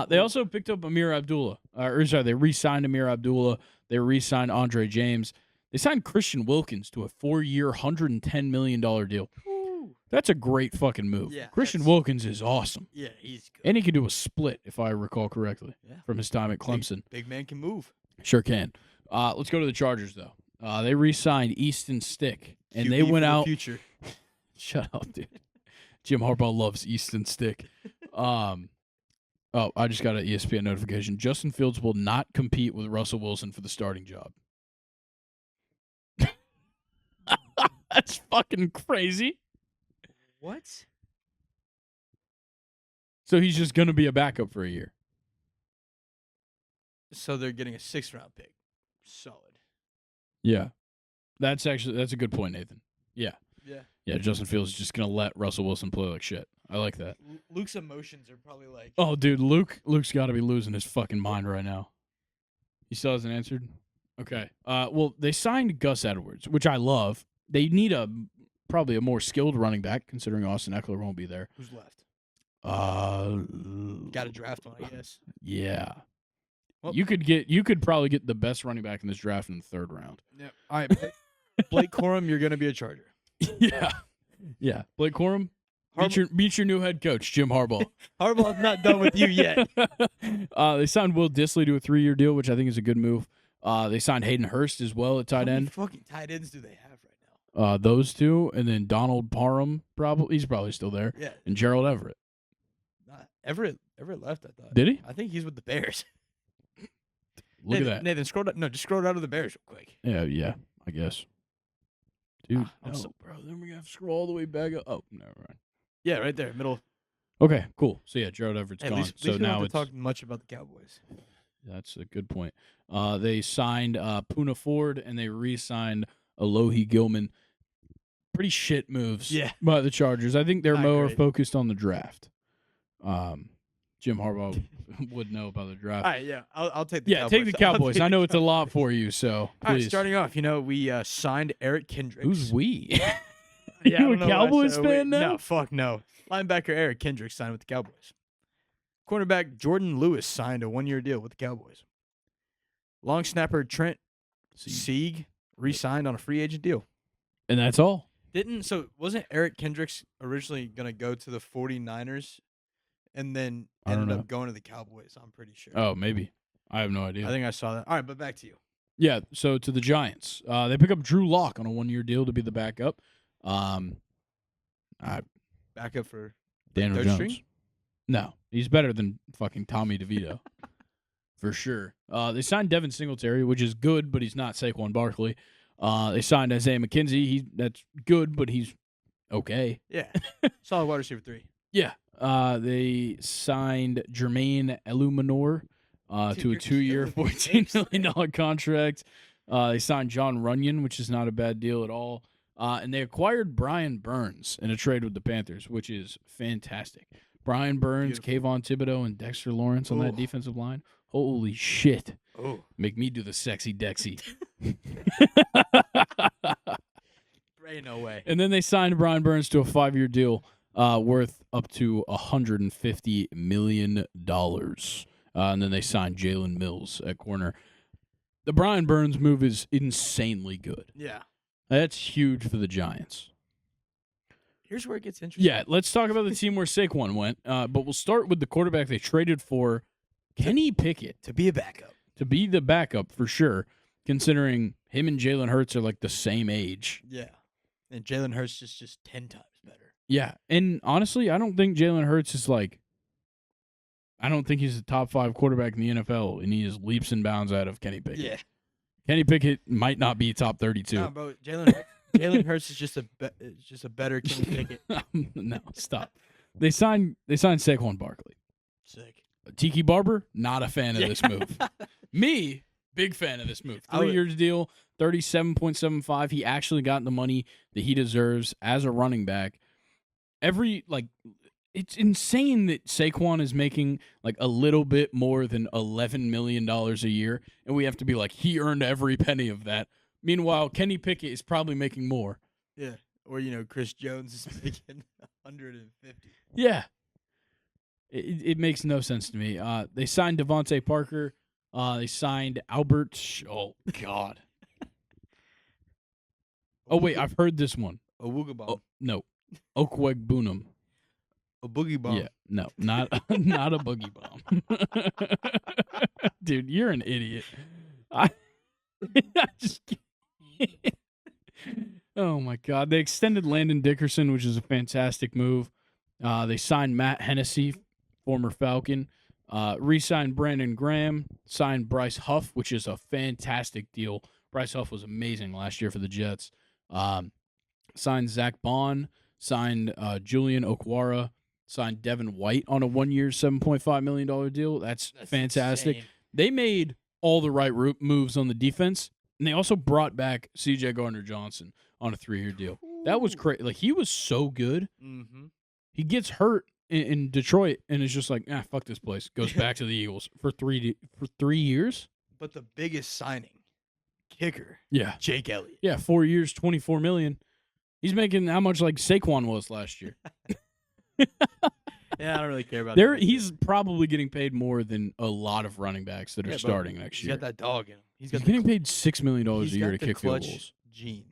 They also picked up Amir Abdullah. They re-signed Amir Abdullah. They re-signed Andre James. They signed Christian Wilkins to a 4-year, $110 million deal. Ooh. That's a great fucking move. Yeah, Christian Wilkins is awesome. Yeah, he's good. And he can do a split, if I recall correctly, from his time at Clemson. Big man can move. Sure can. Let's go to the Chargers, though. They re-signed Easton Stick. And QB they went for the out. Future. Shut up, dude. Jim Harbaugh loves Easton Stick. I just got an ESPN notification. Justin Fields will not compete with Russell Wilson for the starting job. That's fucking crazy. What? So he's just going to be a backup for a year. So they're getting a 6th-round pick. Solid. Yeah. That's a good point, Nathan. Yeah. Yeah. Yeah, Justin Fields is just going to let Russell Wilson play like shit. I like that. Luke's emotions are probably like... Oh, dude, Luke's got to be losing his fucking mind right now. He still hasn't answered? Okay. Well, they signed Gus Edwards, which I love. They need probably a more skilled running back, considering Austin Eckler won't be there. Who's left? Got to draft one, I guess. Yeah. Well, you could probably get the best running back in this draft in the 3rd round. Yeah. All right, Blake Corum, you're going to be a Charger. Yeah. Yeah. Blake Corum, meet your new head coach, Jim Harbaugh. Harbaugh's not done with you yet. They signed Will Dissly to a 3-year deal, which I think is a good move. They signed Hayden Hurst as well at tight end. How many fucking tight ends do they have right now? Those two, and then Donald Parham, he's probably still there. Yeah. And Gerald Everett. Everett left, I thought. Did he? I think he's with the Bears. Look at that. Nathan, scroll down. No, just scroll down to the Bears real quick. Yeah, I guess. Dude, bro. Then we're going to have to scroll all the way back up. Oh, never mind. Yeah, right there, middle. Okay, cool. So, yeah, Gerald Everett's gone. At least so we now don't have it's... to talk much about the Cowboys. That's a good point. They signed Poona Ford, and they re-signed Alohi Gilman. Pretty shit moves by the Chargers. I think they're more focused on the draft. Jim Harbaugh would know about the draft. All right, yeah. I'll take the Cowboys. Take the Cowboys. I know it's a lot for you, so please. All right, starting off, we signed Eric Kendricks. Who's we? Yeah, you a Cowboys fan now? No, fuck no. Linebacker Eric Kendricks signed with the Cowboys. Cornerback Jordan Lewis signed a 1-year deal with the Cowboys. Long snapper Trent Sieg re-signed on a free agent deal. And that's all. Wasn't Eric Kendricks originally going to go to the 49ers and then ended up going to the Cowboys? I'm pretty sure. Oh, maybe. I have no idea. I think I saw that. All right, but back to you. Yeah, so to the Giants. They pick up Drew Lock on a 1-year deal to be the backup. Backup for Daniel Jones. String? No, he's better than fucking Tommy DeVito. For sure. They signed Devin Singletary, which is good, but he's not Saquon Barkley. They signed Isaiah McKenzie. That's good, but he's okay. Yeah. Solid wide receiver 3. Yeah. They signed Jermaine Elumanor to a 2-year, $14 million contract. They signed John Runyon, which is not a bad deal at all. And they acquired Brian Burns in a trade with the Panthers, which is fantastic. Brian Burns, Kayvon Thibodeau, and Dexter Lawrence on that defensive line. Holy shit. Oh. Make me do the sexy Dexy. Ain't no way. And then they signed Brian Burns to a 5-year deal worth up to $150 million. And then they signed Jalen Mills at corner. The Brian Burns move is insanely good. Yeah. That's huge for the Giants. Here's where it gets interesting. Yeah, let's talk about the team where Saquon went. But we'll start with the quarterback they traded for, Kenny Pickett. To be a backup. To be the backup, for sure, considering him and Jalen Hurts are like the same age. Yeah. And Jalen Hurts is just 10 times better. Yeah, and honestly, I don't think Jalen Hurts is like – I don't think he's a top 5 quarterback in the NFL, and he is leaps and bounds out of Kenny Pickett. Yeah. Kenny Pickett might not be top 32. No, bro, Jalen Hurts is just a better Kenny Pickett. No, stop. They signed Saquon Barkley. Sick. Tiki Barber, not a fan of this move. Me, big fan of this move. 3 years deal, 37.75. He actually got the money that he deserves as a running back. It's insane that Saquon is making like a little bit more than $11 million a year, and we have to be like, he earned every penny of that. Meanwhile, Kenny Pickett is probably making more. Yeah. Or, Chris Jones is making 150. Yeah. It makes no sense to me. They signed Devontae Parker. They signed Albert. Oh, God. Oh, wait. I've heard this one. Awooga Oh, no. Okwegbunam. A boogie bomb. Yeah. No, not a boogie bomb. Dude, you're an idiot. I just can't. Oh, my God. They extended Landon Dickerson, which is a fantastic move. They signed Matt Hennessy, former Falcon. Re-signed Brandon Graham. Signed Bryce Huff, which is a fantastic deal. Bryce Huff was amazing last year for the Jets. Signed Zach Bond. Signed Julian Okwara. Signed Devin White on a 1-year, $7.5 million deal. That's fantastic. Insane. They made all the right moves on the defense, and they also brought back C.J. Gardner-Johnson on a 3-year deal. That was crazy. Like, he was so good. Mm-hmm. He gets hurt in Detroit and is just like, fuck this place. Goes back to the Eagles for 3 years. But the biggest signing, kicker, Yeah, Jake Elliott. yeah, 4 years, $24 million. He's making how much like Saquon was last year. Yeah, I don't really care about that. He's probably getting paid more than a lot of running backs that are starting next He's year. got that dog in him. He's getting paid $6 million a year to kick field clutch goals. gene.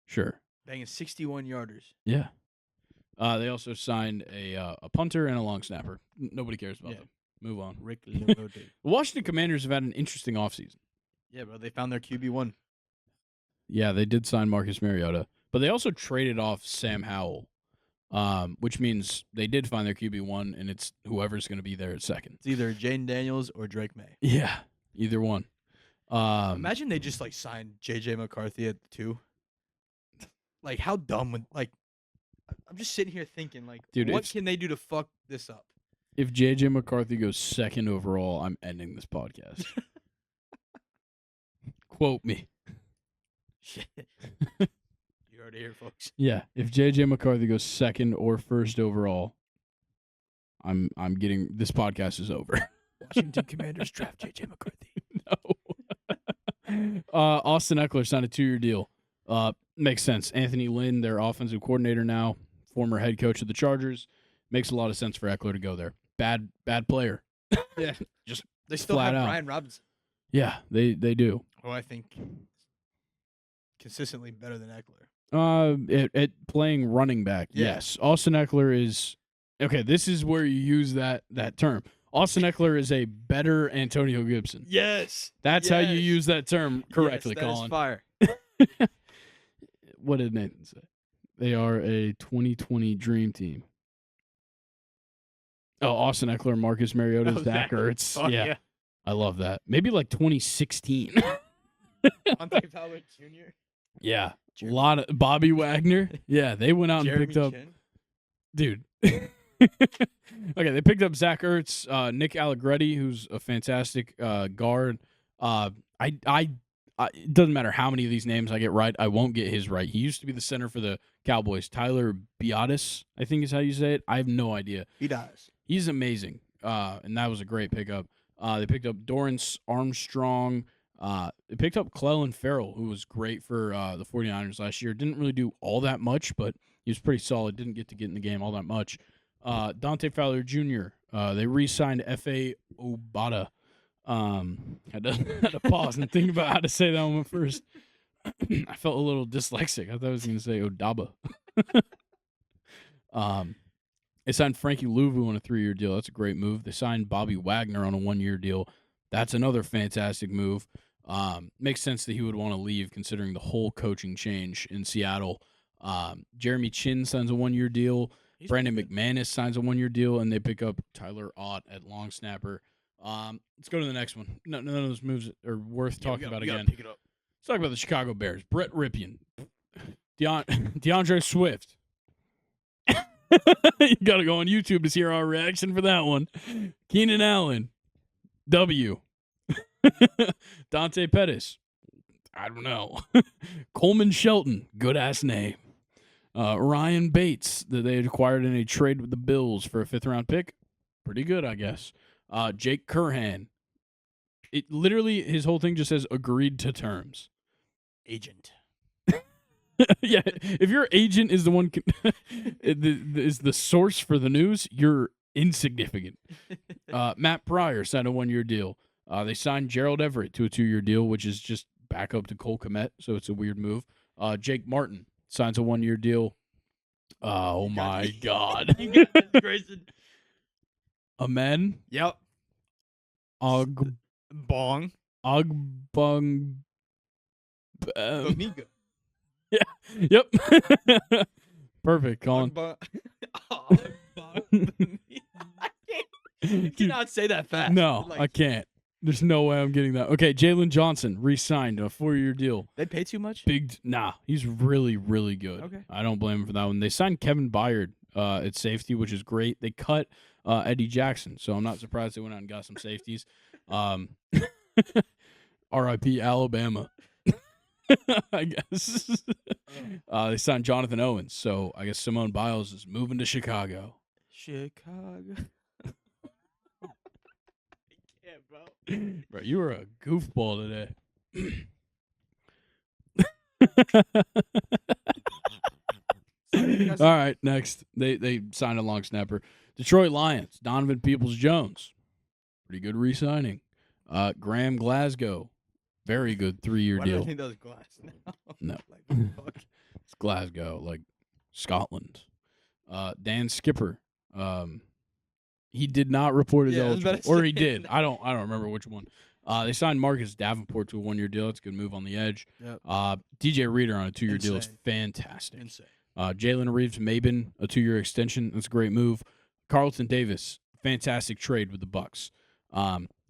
Sure. Banging 61 yarders. Yeah. They also signed a punter and a long snapper. Nobody cares about them. Move on. Rick Limote. The Washington Commanders have had an interesting offseason. Yeah, bro. They found their QB1. Yeah, they did sign Marcus Mariota, but they also traded off Sam Howell, which means they did find their QB1, and it's whoever's going to be there at second. It's either Jaden Daniels or Drake May. Yeah, either one. Imagine they just signed J.J. McCarthy at 2. Like, how dumb would I'm just sitting here thinking, dude, what can they do to fuck this up? If J.J. McCarthy goes second overall, I'm ending this podcast. Quote me. Shit. You heard it here, folks. Yeah, if J.J. McCarthy goes second or first overall, I'm getting this podcast is over. Washington Commanders draft J.J. McCarthy. No. Austin Eckler signed a 2-year deal. Makes sense. Anthony Lynn, their offensive coordinator now, former head coach of the Chargers. Makes a lot of sense for Eckler to go there. Bad player. Yeah. Just they still flat have out. Brian Robinson. Yeah, they do. Who I think consistently better than Eckler. At playing running back, Yeah. yes. Austin Eckler is okay. This is where you use that term. Austin Eckler is a better Antonio Gibson. Yes. That's how you use that term correctly, yes, that Colin. is fire. What did Nathan say? They are a 2020 dream team. Oh, Austin Eckler, Marcus Mariota, Zach Ertz. Oh, yeah. I love that. Maybe like 2016. Andre Fowler Jr. Yeah. Jeremy. A lot of Bobby Wagner. Yeah, they went out and Jeremy picked up. Chin. Dude. Okay, they picked up Zach Ertz, Nick Allegretti, who's a fantastic guard. I it doesn't matter how many of these names I get right. I won't get his right. He used to be the center for the Cowboys. Tyler Biadasz, I think is how you say it. I have no idea. He does. He's amazing, and that was a great pickup. They picked up Dorrance Armstrong. They picked up Clelin Ferrell, who was great for the 49ers last year. Didn't really do all that much, but he was pretty solid. Didn't get in the game all that much. Dante Fowler Jr. They re-signed F.A. Obata. Had to pause and think about how to say that one first. I felt a little dyslexic. I thought I was going to say Odaba. They signed Frankie Louvu on a 3-year deal. That's a great move. They signed Bobby Wagner on a 1-year deal. That's another fantastic move. Makes sense that he would want to leave considering the whole coaching change in Seattle. Jeremy Chin signs a 1-year deal. Brandon McManus signs a 1-year deal, and they pick up Tyler Ott at long snapper. Let's go to the next one. None of those moves are worth talking about again. Pick it up. Let's talk about the Chicago Bears. Brett Ripien. DeAndre Swift. You got to go on YouTube to see our reaction for that one. Keenan Allen. W. Dante Pettis. I don't know. Coleman Shelton. Good-ass name. Ryan Bates, that they acquired in a trade with the Bills for a 5th-round pick. Pretty good, I guess. Jake Curhan. It literally, his whole thing just says agreed to terms. Agent. Yeah, if your agent is the one is the source for the news, you're insignificant. Matt Pryor signed a 1-year deal. They signed Gerald Everett to a 2-year deal, which is just back up to Cole Kmet, so it's a weird move. Jake Martin signs a 1-year deal. Oh my God! You got it, Grayson. Amen. Yep. Bong. Ogbong. Boniga. Yeah. Yep. Perfect, Colin. You cannot say that fast. No, I can't. There's no way I'm getting that. Okay, Jalen Johnson re-signed a 4-year deal. They pay too much? Nah, he's really, really good. Okay. I don't blame him for that one. They signed Kevin Byard at safety, which is great. They cut Eddie Jackson, so I'm not surprised they went out and got some safeties. R.I.P. Alabama. I guess. They signed Jonathan Owens, so I guess Simone Biles is moving to Chicago. Chicago. I can't, bro. Bro, you were a goofball today. All right, next. They signed a long snapper. Detroit Lions, Donovan Peoples-Jones. Pretty good re-signing. Graham Glasgow. Very good 3-year Why deal. do I think that was glass now? No. Like, what the fuck? It's Glasgow, like Scotland. Dan Skipper. He did not report his eligible. Or he did. I don't remember which one. They signed Marcus Davenport to a 1-year deal. That's a good move on the edge. Yep. DJ Reader on a 2-year deal is fantastic. Insane. Jalen Reeves-Maben, a 2-year extension. That's a great move. Carlton Davis, fantastic trade with the Bucks.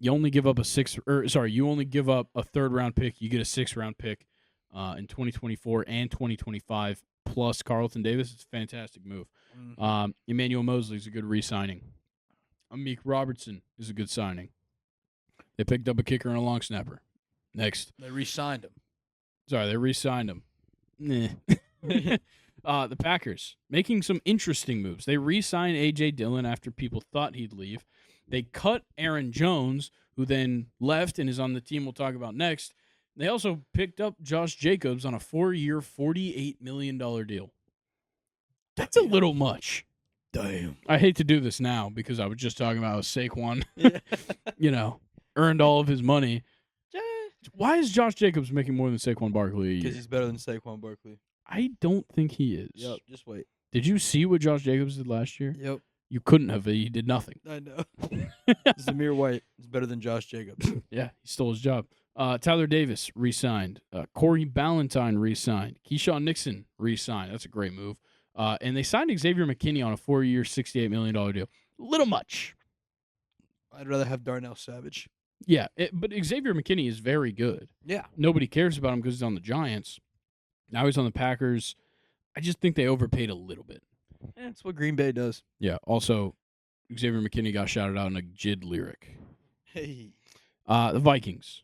You only give up you only give up a 3rd-round pick. You get a 6th-round pick in 2024 and 2025 plus Carlton Davis. It's a fantastic move. Mm-hmm. Emmanuel Mosley is a good re-signing. Amik Robertson is a good signing. They picked up a kicker and a long snapper. Next. They re-signed him. Sorry, they re-signed him. The Packers making some interesting moves. They re-signed A.J. Dillon after people thought he'd leave. They cut Aaron Jones, who then left and is on the team we'll talk about next. They also picked up Josh Jacobs on a 4-year, $48 million deal. That's a little much. Damn. I hate to do this now because I was just talking about how Saquon, Yeah. Earned all of his money. Why is Josh Jacobs making more than Saquon Barkley a year? Because he's better than Saquon Barkley. I don't think he is. Yep, just wait. Did you see what Josh Jacobs did last year? Yep. You couldn't have. He did nothing. I know. Zamir White is better than Josh Jacobs. Yeah, he stole his job. Tyler Davis re-signed. Corey Ballantyne re-signed. Keyshawn Nixon re-signed. That's a great move. And they signed Xavier McKinney on a 4-year, $68 million deal. Little much. I'd rather have Darnell Savage. Yeah, but Xavier McKinney is very good. Yeah. Nobody cares about him because he's on the Giants. Now he's on the Packers. I just think they overpaid a little bit. That's what Green Bay does. Yeah, also, Xavier McKinney got shouted out in a JID lyric. Hey. The Vikings.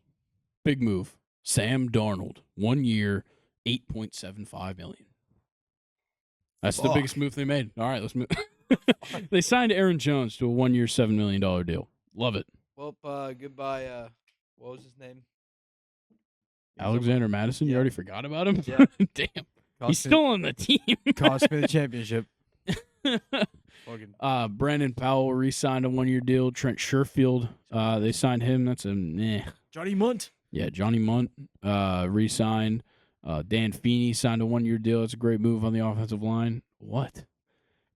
Big move. Sam Darnold, 1 year, $8.75 million. That's the biggest move they made. All right, let's move. They signed Aaron Jones to a 1 year, $7 million deal. Love it. Well, goodbye. What was his name? Alexander Madison, you Yeah. already forgot about him? Yeah. Damn. He's still on the team. Cost me the championship. Brandon Powell re-signed a 1 year deal. Trent Sherfield, they signed him. That's a meh. Johnny Munt. Yeah, Johnny Munt re-signed. Dan Feeney signed a 1 year deal. That's a great move on the offensive line. What?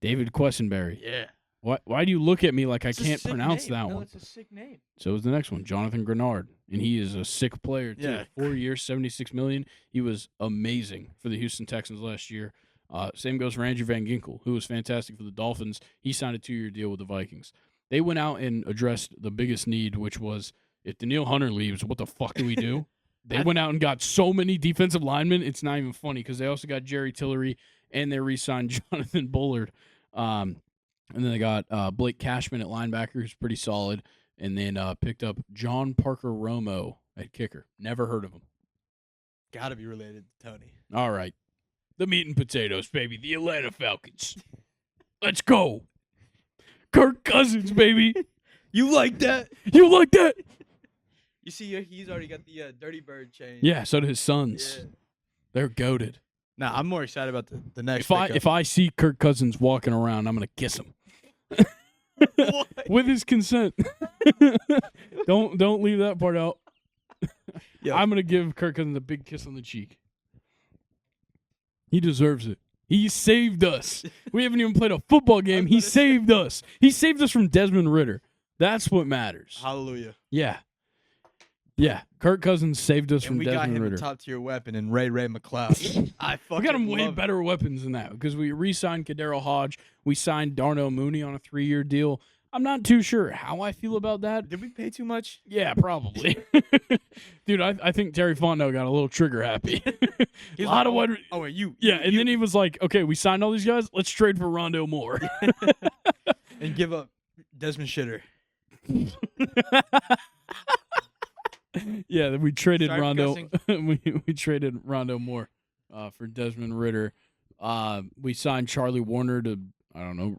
David Quessenberry. Yeah. Why do you look at me like It's I a can't sick pronounce name. that No, one? it's a sick name. So is the next one, Jonathan Grenard, and he is a sick player too. Yeah. 4 years, $76 million. He was amazing for the Houston Texans last year. Same goes for Andrew Van Ginkel, who was fantastic for the Dolphins. He signed a 2 year deal with the Vikings. They went out and addressed the biggest need, which was if Daniil Hunter leaves, what the fuck do we do? They went out and got so many defensive linemen. It's not even funny because they also got Jerry Tillery and they re-signed Jonathan Bullard. And then they got Blake Cashman at linebacker, who's pretty solid. And then picked up John Parker Romo at kicker. Never heard of him. Gotta be related to Tony. All right. The meat and potatoes, baby. The Atlanta Falcons. Let's go. Kirk Cousins, baby. You like that? You like that? You see, he's already got the Dirty Bird chain. Yeah, so do his sons. Yeah. They're goated. Nah, I'm more excited about the next. If I see Kirk Cousins walking around, I'm going to kiss him. With his consent. Don't leave that part out. Yo. I'm gonna give Kirk Cousins a big kiss on the cheek. He deserves it. He saved us. We haven't even played a football game. He saved us. He saved us from Desmond Ridder. That's what matters. Hallelujah. Yeah. Yeah. Kirk Cousins saved us And from we got Desmond him Ridder. a top tier weapon in Ray McLeod. I We fucking got him way love better weapons than that because we re-signed Kadero Hodge. We signed Darnell Mooney on a 3 year deal. I'm not too sure how I feel about that. Did we pay too much? Yeah, probably. Dude, I think Terry Fontenot got a little trigger happy. He's lot like, of wide. Oh wait, you. Yeah, and then he was like, "Okay, we signed all these guys. Let's trade for Rondo Moore." and give up Desmond Shitter. Yeah, we traded Sorry for Rondo. cussing. we traded Rondo Moore for Desmond Ridder. We signed Charlie Warner to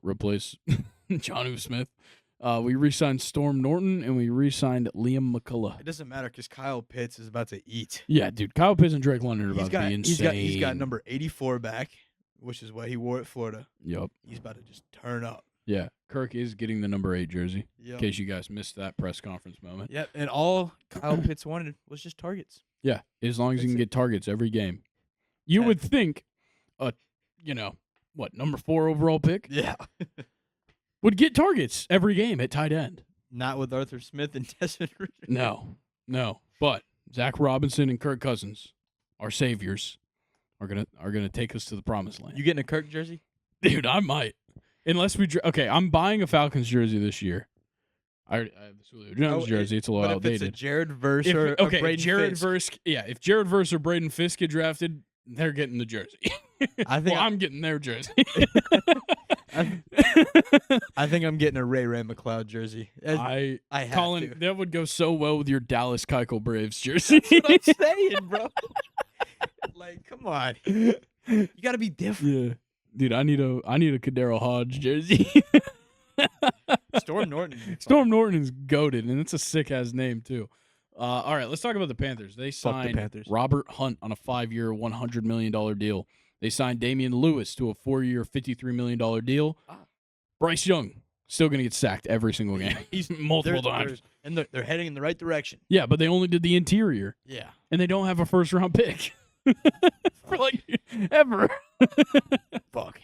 replace Jonnu Smith. We re-signed Storm Norton and we re-signed Liam McCullough. It doesn't matter because Kyle Pitts is about to eat. Yeah, dude, Kyle Pitts and Drake London are about to be insane. He's got number 84 back, which is what he wore at Florida. Yep. He's about to just turn up. Yeah, Kirk is getting the number 8 jersey. Yep. In case you guys missed that press conference moment. Yep. And all Kyle Pitts wanted was just targets. Yeah, as long as you That's can it. get targets every game. You Yeah. would think number 4 overall pick Yeah. would get targets every game at tight end. Not with Arthur Smith and Desmond Ridder. No. But Zach Robinson and Kirk Cousins, our saviors, are gonna take us to the promised land. You getting a Kirk jersey? Dude, I might. Unless we okay, I'm buying a Falcons jersey this year. I have the Julio Jones jersey. It's a little But outdated. if it's a Jared Verse If- or okay, a Braden Jared Fisk, Verse. Yeah, if Jared Verse or Braden Fisk get drafted, they're getting the jersey. I think I'm getting their jersey. I think I'm getting a Ray McLeod jersey. I have Colin, to. that would go so well with your Dallas Keuchel Braves jersey. That's what I'm saying, bro. Like, come on. You got to be different. Yeah, dude, I need a Kadero Hodge jersey. Storm Norton. Storm Norton is goated, and it's a sick ass name too. All right, let's talk about the Panthers. They Fuck the signed Panthers. Robert Hunt on a 5-year, $100 million deal. They signed Damian Lewis to a 4-year, $53 million deal. Ah. Bryce Young still going to get sacked every single game. He's multiple times. They're heading in the right direction. Yeah, but they only did the interior, Yeah. and they don't have a first-round pick for like ever. Fuck.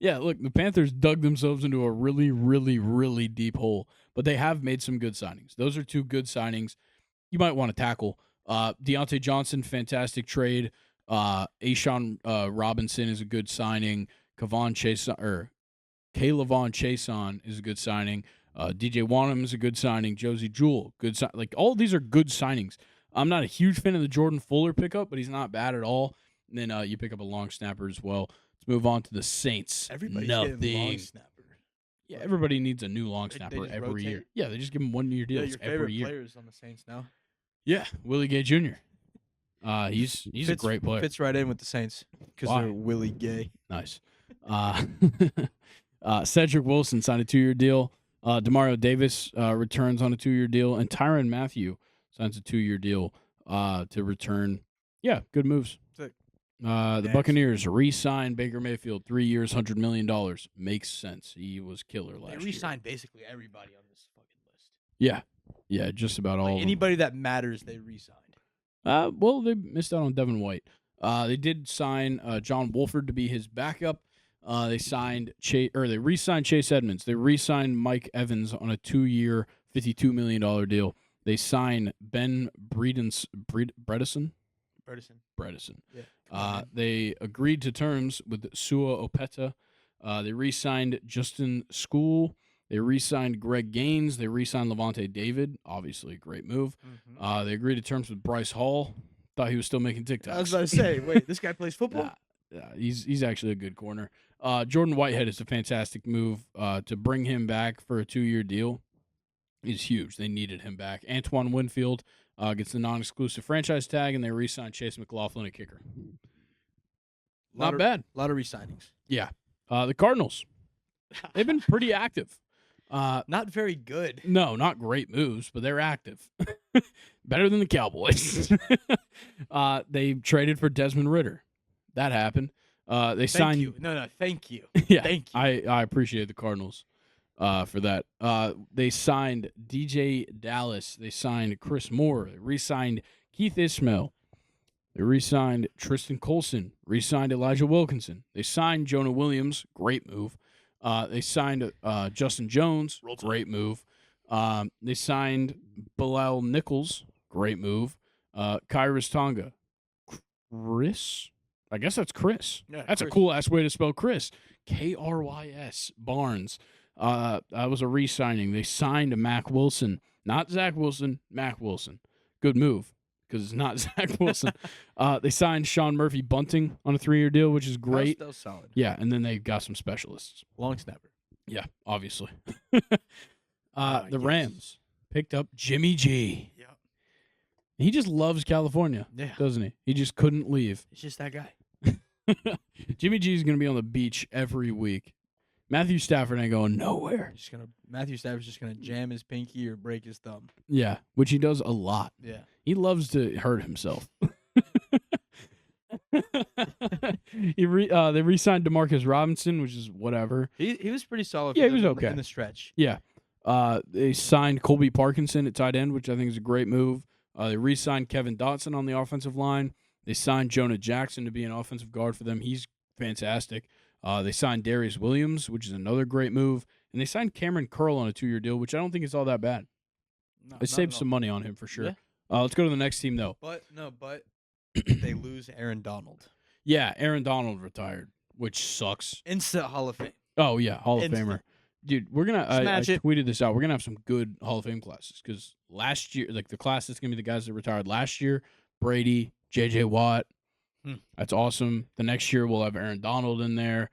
Yeah, look, the Panthers dug themselves into a really, really, really deep hole, but they have made some good signings. Those are 2 good signings. You might want to tackle. Deontay Johnson, fantastic trade. Ashawn Robinson is a good signing. Kaylavon Chason is a good signing. DJ Wanham is a good signing. Josie Jewell, good like all of these are good signings. I'm not a huge fan of the Jordan Fuller pickup, but he's not bad at all. And then you pick up a long snapper as well. Let's move on to the Saints. Everybody's Nothing. getting long snapper. Yeah, everybody needs a new long They snapper just every rotate? year. Yeah, they just give them 1 year Yeah, deals your every favorite year. players on the Saints now. Yeah, Willie Gay Jr. He's a great player. Fits right in with the Saints because Why? they're Willie Gay. Nice. Cedric Wilson signed a 2-year deal. Demario Davis returns on a 2-year deal, and Tyrann Mathieu signs a 2-year deal to return. Yeah, good moves. Sick. The Buccaneers re-signed Baker Mayfield, 3 years, $100 million. Makes sense. He was killer last year. They re-signed basically everybody on this fucking list. Yeah, just about all. Like of anybody that matters, they re-signed. them. Well, they missed out on Devin White. They did sign John Wolford to be his backup. They re-signed Chase Edmonds. They re-signed Mike Evans on a 2-year, $52 million deal. They signed Ben Bredesen. Yeah. They agreed to terms with Sua Opeta. They re-signed Justin School. They re-signed Greg Gaines. They re-signed Levante David. Obviously, a great move. Mm-hmm. They agreed to terms with Bryce Hall. Thought he was still making TikToks. I was about to say, wait, this guy plays football? He's actually a good corner. Jordan Whitehead is a fantastic move. To bring him back for a 2-year deal is huge. They needed him back. Antoine Winfield gets the non-exclusive franchise tag, and they re-signed Chase McLaughlin, a kicker. Not bad. A lot of re-signings. Yeah. The Cardinals, they've been pretty active. Not very good. No, not great moves, but they're active. Better than the Cowboys. They traded for Desmond Ridder. That happened. They signed. You. No, thank you. Yeah, thank you. I appreciate the Cardinals for that. They signed DJ Dallas. They signed Chris Moore. They re-signed Keith Ismail. They re-signed Tristan Colson. Re-signed Elijah Wilkinson. They signed Jonah Williams. Great move. They signed Justin Jones. Great move. They signed Bilal Nichols. Great move. Kyrus Tonga. Chris? I guess that's Chris. Yeah, that's Chris. A cool-ass way to spell Chris. Krys. Barnes. That was a re-signing. They signed Mac Wilson. Not Zach Wilson. Mac Wilson. Good move because it's not Zach Wilson. They signed Sean Murphy Bunting on a 3-year deal, which is great. That was solid. Yeah, and then they got some specialists. Long snapper. Yeah, obviously. The Rams picked up Jimmy G. Yeah. He just loves California, doesn't he? He just couldn't leave. It's just that guy. Jimmy G is going to be on the beach every week. Matthew Stafford ain't going nowhere. Matthew Stafford's just gonna jam his pinky or break his thumb. Yeah, which he does a lot. Yeah. He loves to hurt himself. They re-signed DeMarcus Robinson, which is whatever. He was pretty solid. Yeah, he was okay in the stretch. Yeah. They signed Colby Parkinson at tight end, which I think is a great move. They re-signed Kevin Dotson on the offensive line. They signed Jonah Jackson to be an offensive guard for them. He's fantastic. They signed Darius Williams, which is another great move. And they signed Cameron Curl on a 2-year deal, which I don't think is all that bad. No, They saved some money on him for sure. Yeah. Let's go to the next team, though. But they lose Aaron Donald. Yeah, Aaron Donald retired, which sucks. Instant Hall of Fame. Oh, yeah, Hall of Instant. Famer. Dude, we're going to I Smash it. tweeted this out. We're going to have some good Hall of Fame classes because last year, like the class that's going to be the guys that retired last year, Brady, J.J. Watt. That's awesome. The next year, we'll have Aaron Donald in there.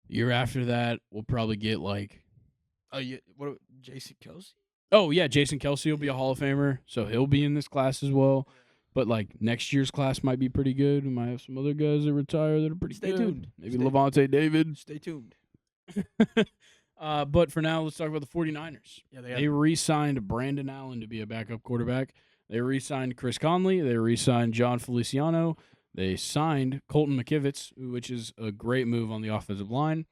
The year after that, we'll probably get like... Jason Kelce? Oh, yeah, Jason Kelce will be a Hall of Famer, so he'll be in this class as well. But, like, next year's class might be pretty good. We might have some other guys that retire that are pretty good. Stay tuned. Maybe Levante David. Stay tuned. But for now, let's talk about the 49ers. Yeah, They re-signed Brandon Allen to be a backup quarterback. They re-signed Chris Conley. They re-signed John Feliciano. They signed Colton McKivitz, which is a great move on the offensive line.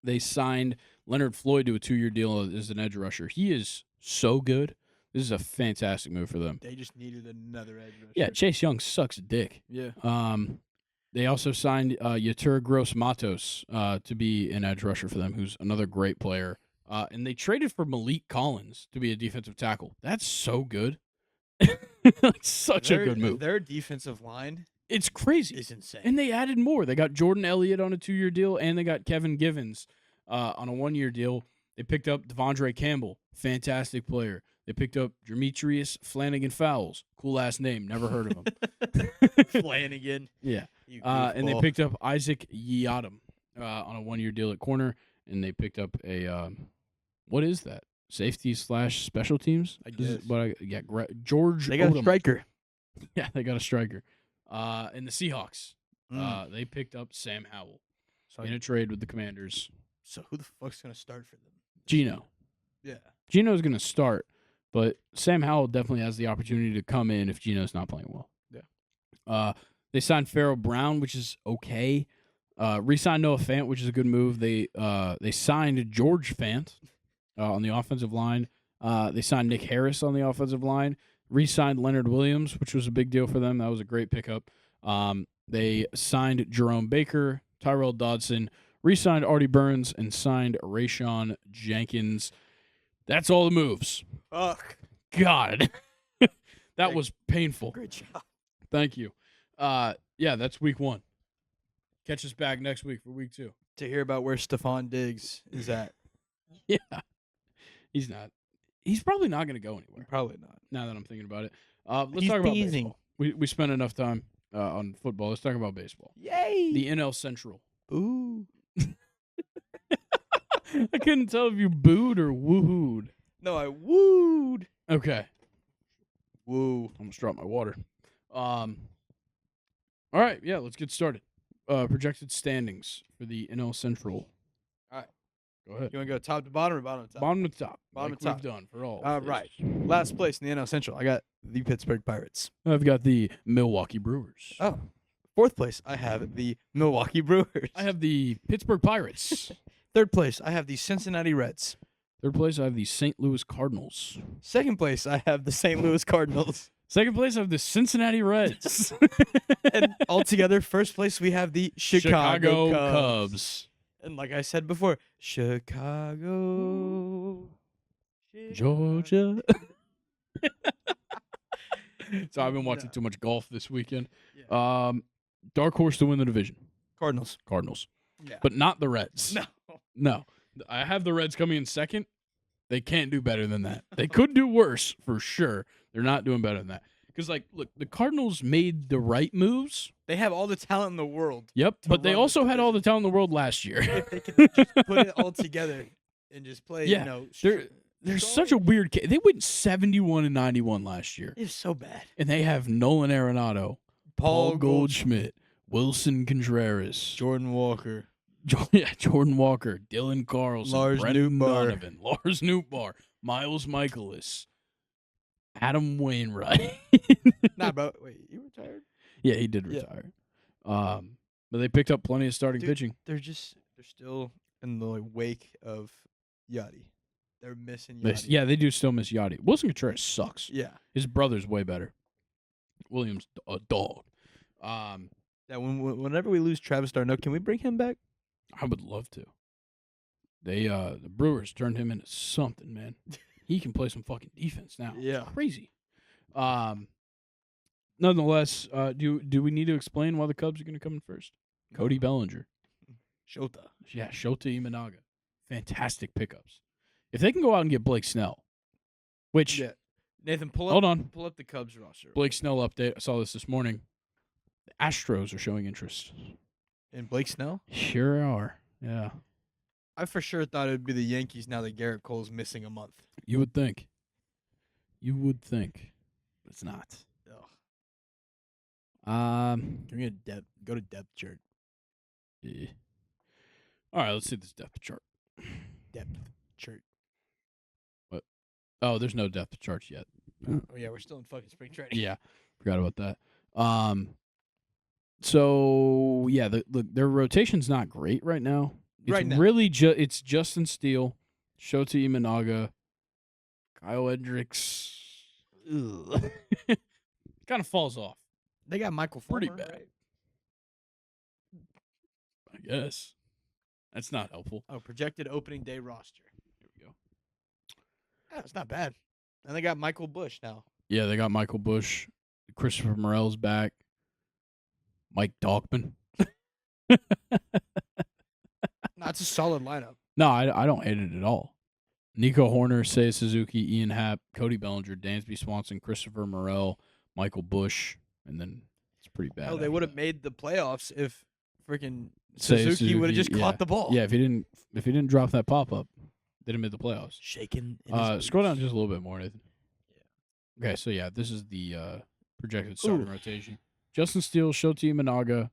They signed Leonard Floyd to a 2-year deal as an edge rusher. He is so good. This is a fantastic move for them. They just needed another edge rusher. Yeah, Chase Young sucks dick. Yeah. They also signed Yetur Gross-Matos to be an edge rusher for them, who's another great player. And they traded for Malik Collins to be a defensive tackle. That's so good. That's such a good move. Their defensive line It's crazy. is insane. And they added more. They got Jordan Elliott on a 2-year deal, and they got Kevin Givens on a 1-year deal. They picked up Devondre Campbell, fantastic player. They picked up Demetrius Flanagan Fowles, cool-ass name, never heard of him. Flanagan. Yeah. You And they goofball. picked up Isaac Yiadom on a 1-year deal at corner, and they picked up a what is that? safety / special teams. I This is guess. what George. They got a Odom. striker. Yeah, they got a striker. And the Seahawks. They picked up Sam Howell So, in a trade with the Commanders. so who the fuck's gonna start for them? Gino. Yeah. Gino's going to start, but Sam Howell definitely has the opportunity to come in if Gino's not playing well. Yeah. They signed Pharaoh Brown, which is okay. Re-signed Noah Fant, which is a good move. They signed George Fant on the offensive line. They signed Nick Harris on the offensive line. Re-signed Leonard Williams, which was a big deal for them. That was a great pickup. They signed Jerome Baker, Tyrell Dodson, re-signed Artie Burns, and signed Rayshon Jenkins. That's all the moves. Fuck. God. That Hey, was painful. Great job. Thank you. Yeah, that's week 1. Catch us back next week for week 2. To hear about where Stephon Diggs is at. Yeah. He's not. He's probably not going to go anywhere. Probably not. Now that I'm thinking about it. Let's He's talk about teasing. baseball. We spent enough time on football. Let's talk about baseball. Yay. The NL Central. Ooh. I couldn't tell if you booed or woohooed. No, I wooed. Okay. Woo. Almost dropped my water. All right, yeah, let's get started. Projected standings for the NL Central. All right. Go ahead. You want to go top to bottom or bottom to top? Bottom to top. Bottom like to top. we've done for all. All right. Last place in the NL Central, I got the Pittsburgh Pirates. I've got the Milwaukee Brewers. Oh. Fourth place, I have the Milwaukee Brewers. I have the Pittsburgh Pirates. Third place, I have the Cincinnati Reds. Third place, I have the St. Louis Cardinals. Second place, I have the St. Louis Cardinals. Second place, I have the Cincinnati Reds. And altogether, first place, we have the Chicago Cubs. And like I said before, Chicago. Georgia. So I've been watching too much golf this weekend. Yeah. Dark horse to win the division. Cardinals. Yeah. But not the Reds. No. No. I have the Reds coming in second. They can't do better than that. They could do worse for sure. They're not doing better than that. Because, like, look, the Cardinals made the right moves. They have all the talent in the world. Yep. To But they run also this had all the talent in the world last year. If they can just put it all together and just play, Yeah. They're such a weird case. They went 71-91 last year. It's so bad. And they have Nolan Arenado, Paul Goldschmidt, Wilson Contreras, Jordan Walker. Jordan Walker, Dylan Carlson, Lars Brendan Nootbaar. Donovan, Lars Nootbaar, Miles Michaelis, Adam Wainwright. Nah, bro. Wait, you retired? Yeah, he did Yeah. retire. But they picked up plenty of starting Dude, pitching. They're still in the wake of Yachty. They're missing They- Yachty. yeah, they do still miss Yachty. Wilson Contreras sucks. Yeah. His brother's way better. Williams, a dog. That whenever we lose Travis d'Arnaud, can we bring him back? I would love to. They the Brewers turned him into something, man. He can play some fucking defense now. Yeah. Crazy. Nonetheless, do we need to explain why the Cubs are going to come in first? Cody Bellinger. Shota. Yeah, Shota Imanaga. Fantastic pickups. If they can go out and get Blake Snell, which Yeah. Nathan, pull up the Cubs roster. Blake Snell update. I saw this morning. The Astros are showing interest. And Blake Snell? Sure are. Yeah. I for sure thought it would be the Yankees now that Garrett Cole's missing a month. You would think. But it's not. Ugh. Can we go to depth chart? Yeah. All right, let's see this depth chart. Depth chart. Oh, there's no depth charts yet. Oh yeah, we're still in fucking spring training. Yeah, forgot about that. So yeah, their rotation's not great right now. It's Right now. really it's Justin Steele, Shota Imanaga, Kyle Hendricks. Kind of falls off, They got Michael Pretty Fulmer, bad. right? I guess. That's not helpful. Oh, projected opening day roster. Here we go. Yeah, it's not bad. And they got Michael Bush now. Yeah, they got Michael Bush, Christopher Morel's back, Mike Dawkman. No, it's a solid lineup. No, I don't hate it at all. Nico Horner, Seiya Suzuki, Ian Happ, Cody Bellinger, Dansby Swanson, Christopher Morel, Michael Bush, and then it's pretty bad. Hell, they after would have that. made the playoffs if freaking Seiya Suzuki would have just yeah. caught the ball. Yeah, if he didn't drop that pop up. Didn't make the playoffs. Shaking. Scroll down just a little bit more, Nathan. Yeah. Okay, so yeah, this is the projected starting rotation. Justin Steele, Shoti Managa,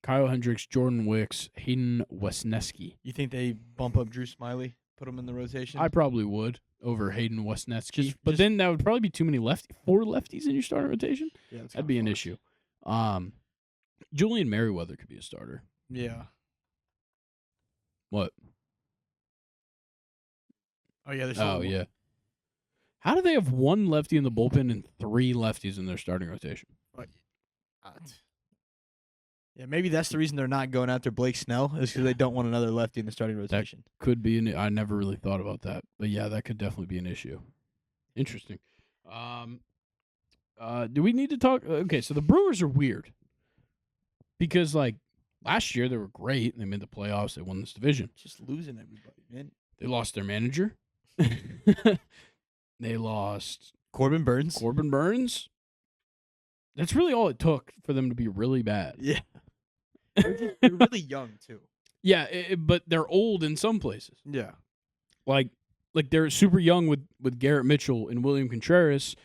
Kyle Hendricks, Jordan Wicks, Hayden Wesneski. You think they bump up Drew Smiley, put him in the rotation? I probably would over Hayden Wesneski. But Just- then that would probably be too many 4 lefties in your starting rotation. Yeah, That'd be an issue. Julian Merriweather could be a starter. Yeah. What? Oh yeah. Yeah. How do they have 1 lefty in the bullpen and 3 lefties in their starting rotation? Yeah, maybe that's the reason they're not going after Blake Snell is because they don't want another lefty in the starting rotation. Could be. I never really thought about that, but yeah, that could definitely be an issue. Interesting. Do we need to talk? Okay, so the Brewers are weird because like last year they were great. They made the playoffs. They won this division. Just losing everybody, man. They lost their manager. They lost Corbin Burns. That's really all it took for them to be really bad. Yeah. They're really young too. Yeah, but they're old in some places. Yeah. Like they're super young with Garrett Mitchell and William Contreras,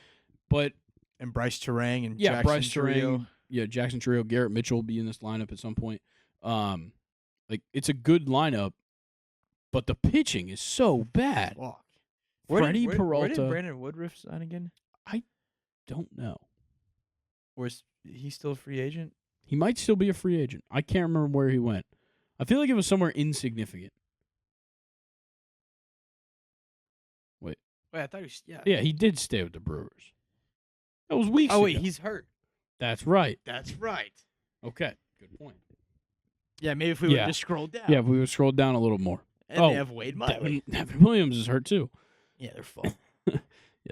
but And Bryce Terang and yeah, Jackson Bryce Trio. Terang, yeah, Jackson Trio, Garrett Mitchell will be in this lineup at some point. Like it's a good lineup, but the pitching is so bad. Fuck. Freddie Where Peralta. did Brandon Woodruff sign again? Don't know. Or is he still a free agent? He might still be a free agent. I can't remember where he went. I feel like it was somewhere insignificant. Wait, I thought he was, yeah. Yeah, he did stay with the Brewers. That was weeks Oh, wait, ago. he's hurt. That's right. That's right. Okay, good point. Yeah, maybe if we would just scroll down. Yeah, if we would scroll down a little more. And they have Wade Miley. Devin Williams is hurt too. Yeah, they're full. Yeah,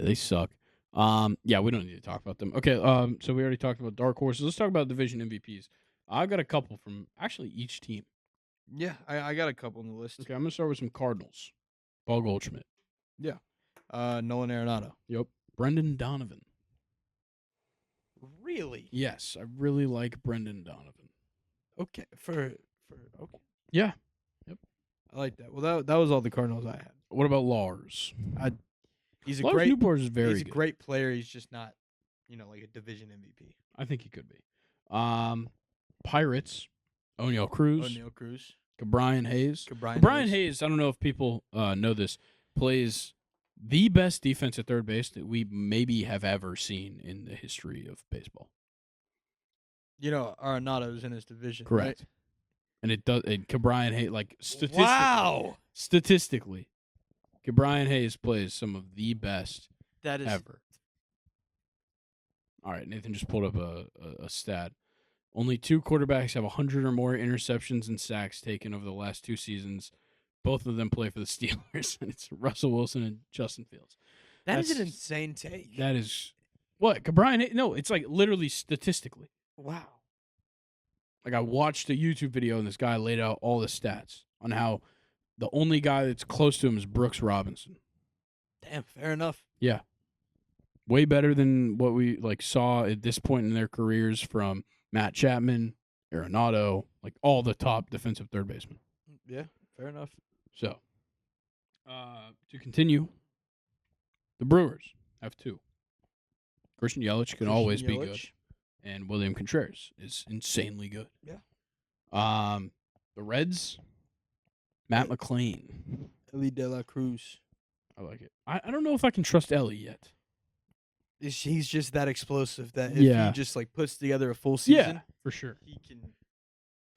they suck. Yeah, we don't need to talk about them. Okay, so we already talked about dark horses. Let's talk about division MVPs. I've got a couple from actually each team. Yeah, I got a couple on the list. Okay, I'm gonna start with some Cardinals. Paul Goldschmidt. Nolan Arenado. Yep. Brendan Donovan. Really? Yes, I really like Brendan Donovan. Okay. Okay. Yeah. I like that. Well, that was all the Cardinals I had. What about Lars? He's a Lars great Newport is very he's a good. great player. He's just not, like a division MVP. I think he could be. Pirates. O'Neal Cruz. O'Neal Cruz. Cabrian Hayes. Cabrian Hayes, I don't know if people know this, plays the best defense at third base that we maybe have ever seen in the history of baseball. Arenado's in his division. Correct. Right? And it does. And Cabrian Hayes, like Wow. statistically, Cabrian Hayes plays some of the best That is ever. All right, Nathan just pulled up a stat. Only 2 quarterbacks have 100 or more interceptions and sacks taken over the last 2 seasons. Both of them play for the Steelers, and it's Russell Wilson and Justin Fields. That's an That's- insane take. That is what Cabrian Hayes. No, it's like literally statistically. Wow. Like I watched a YouTube video and this guy laid out all the stats on how the only guy that's close to him is Brooks Robinson. Damn, fair enough. Yeah. Way better than what we saw at this point in their careers from Matt Chapman, Arenado, like all the top defensive third basemen. Yeah, fair enough. So, to continue, the Brewers have 2. Christian Yelich can always be good, and William Contreras is insanely good. Yeah. The Reds, Matt McClain. Ellie De La Cruz. I like it. I don't know if I can trust Ellie yet. He's just that explosive that if Yeah. he just puts together a full season, for sure. he can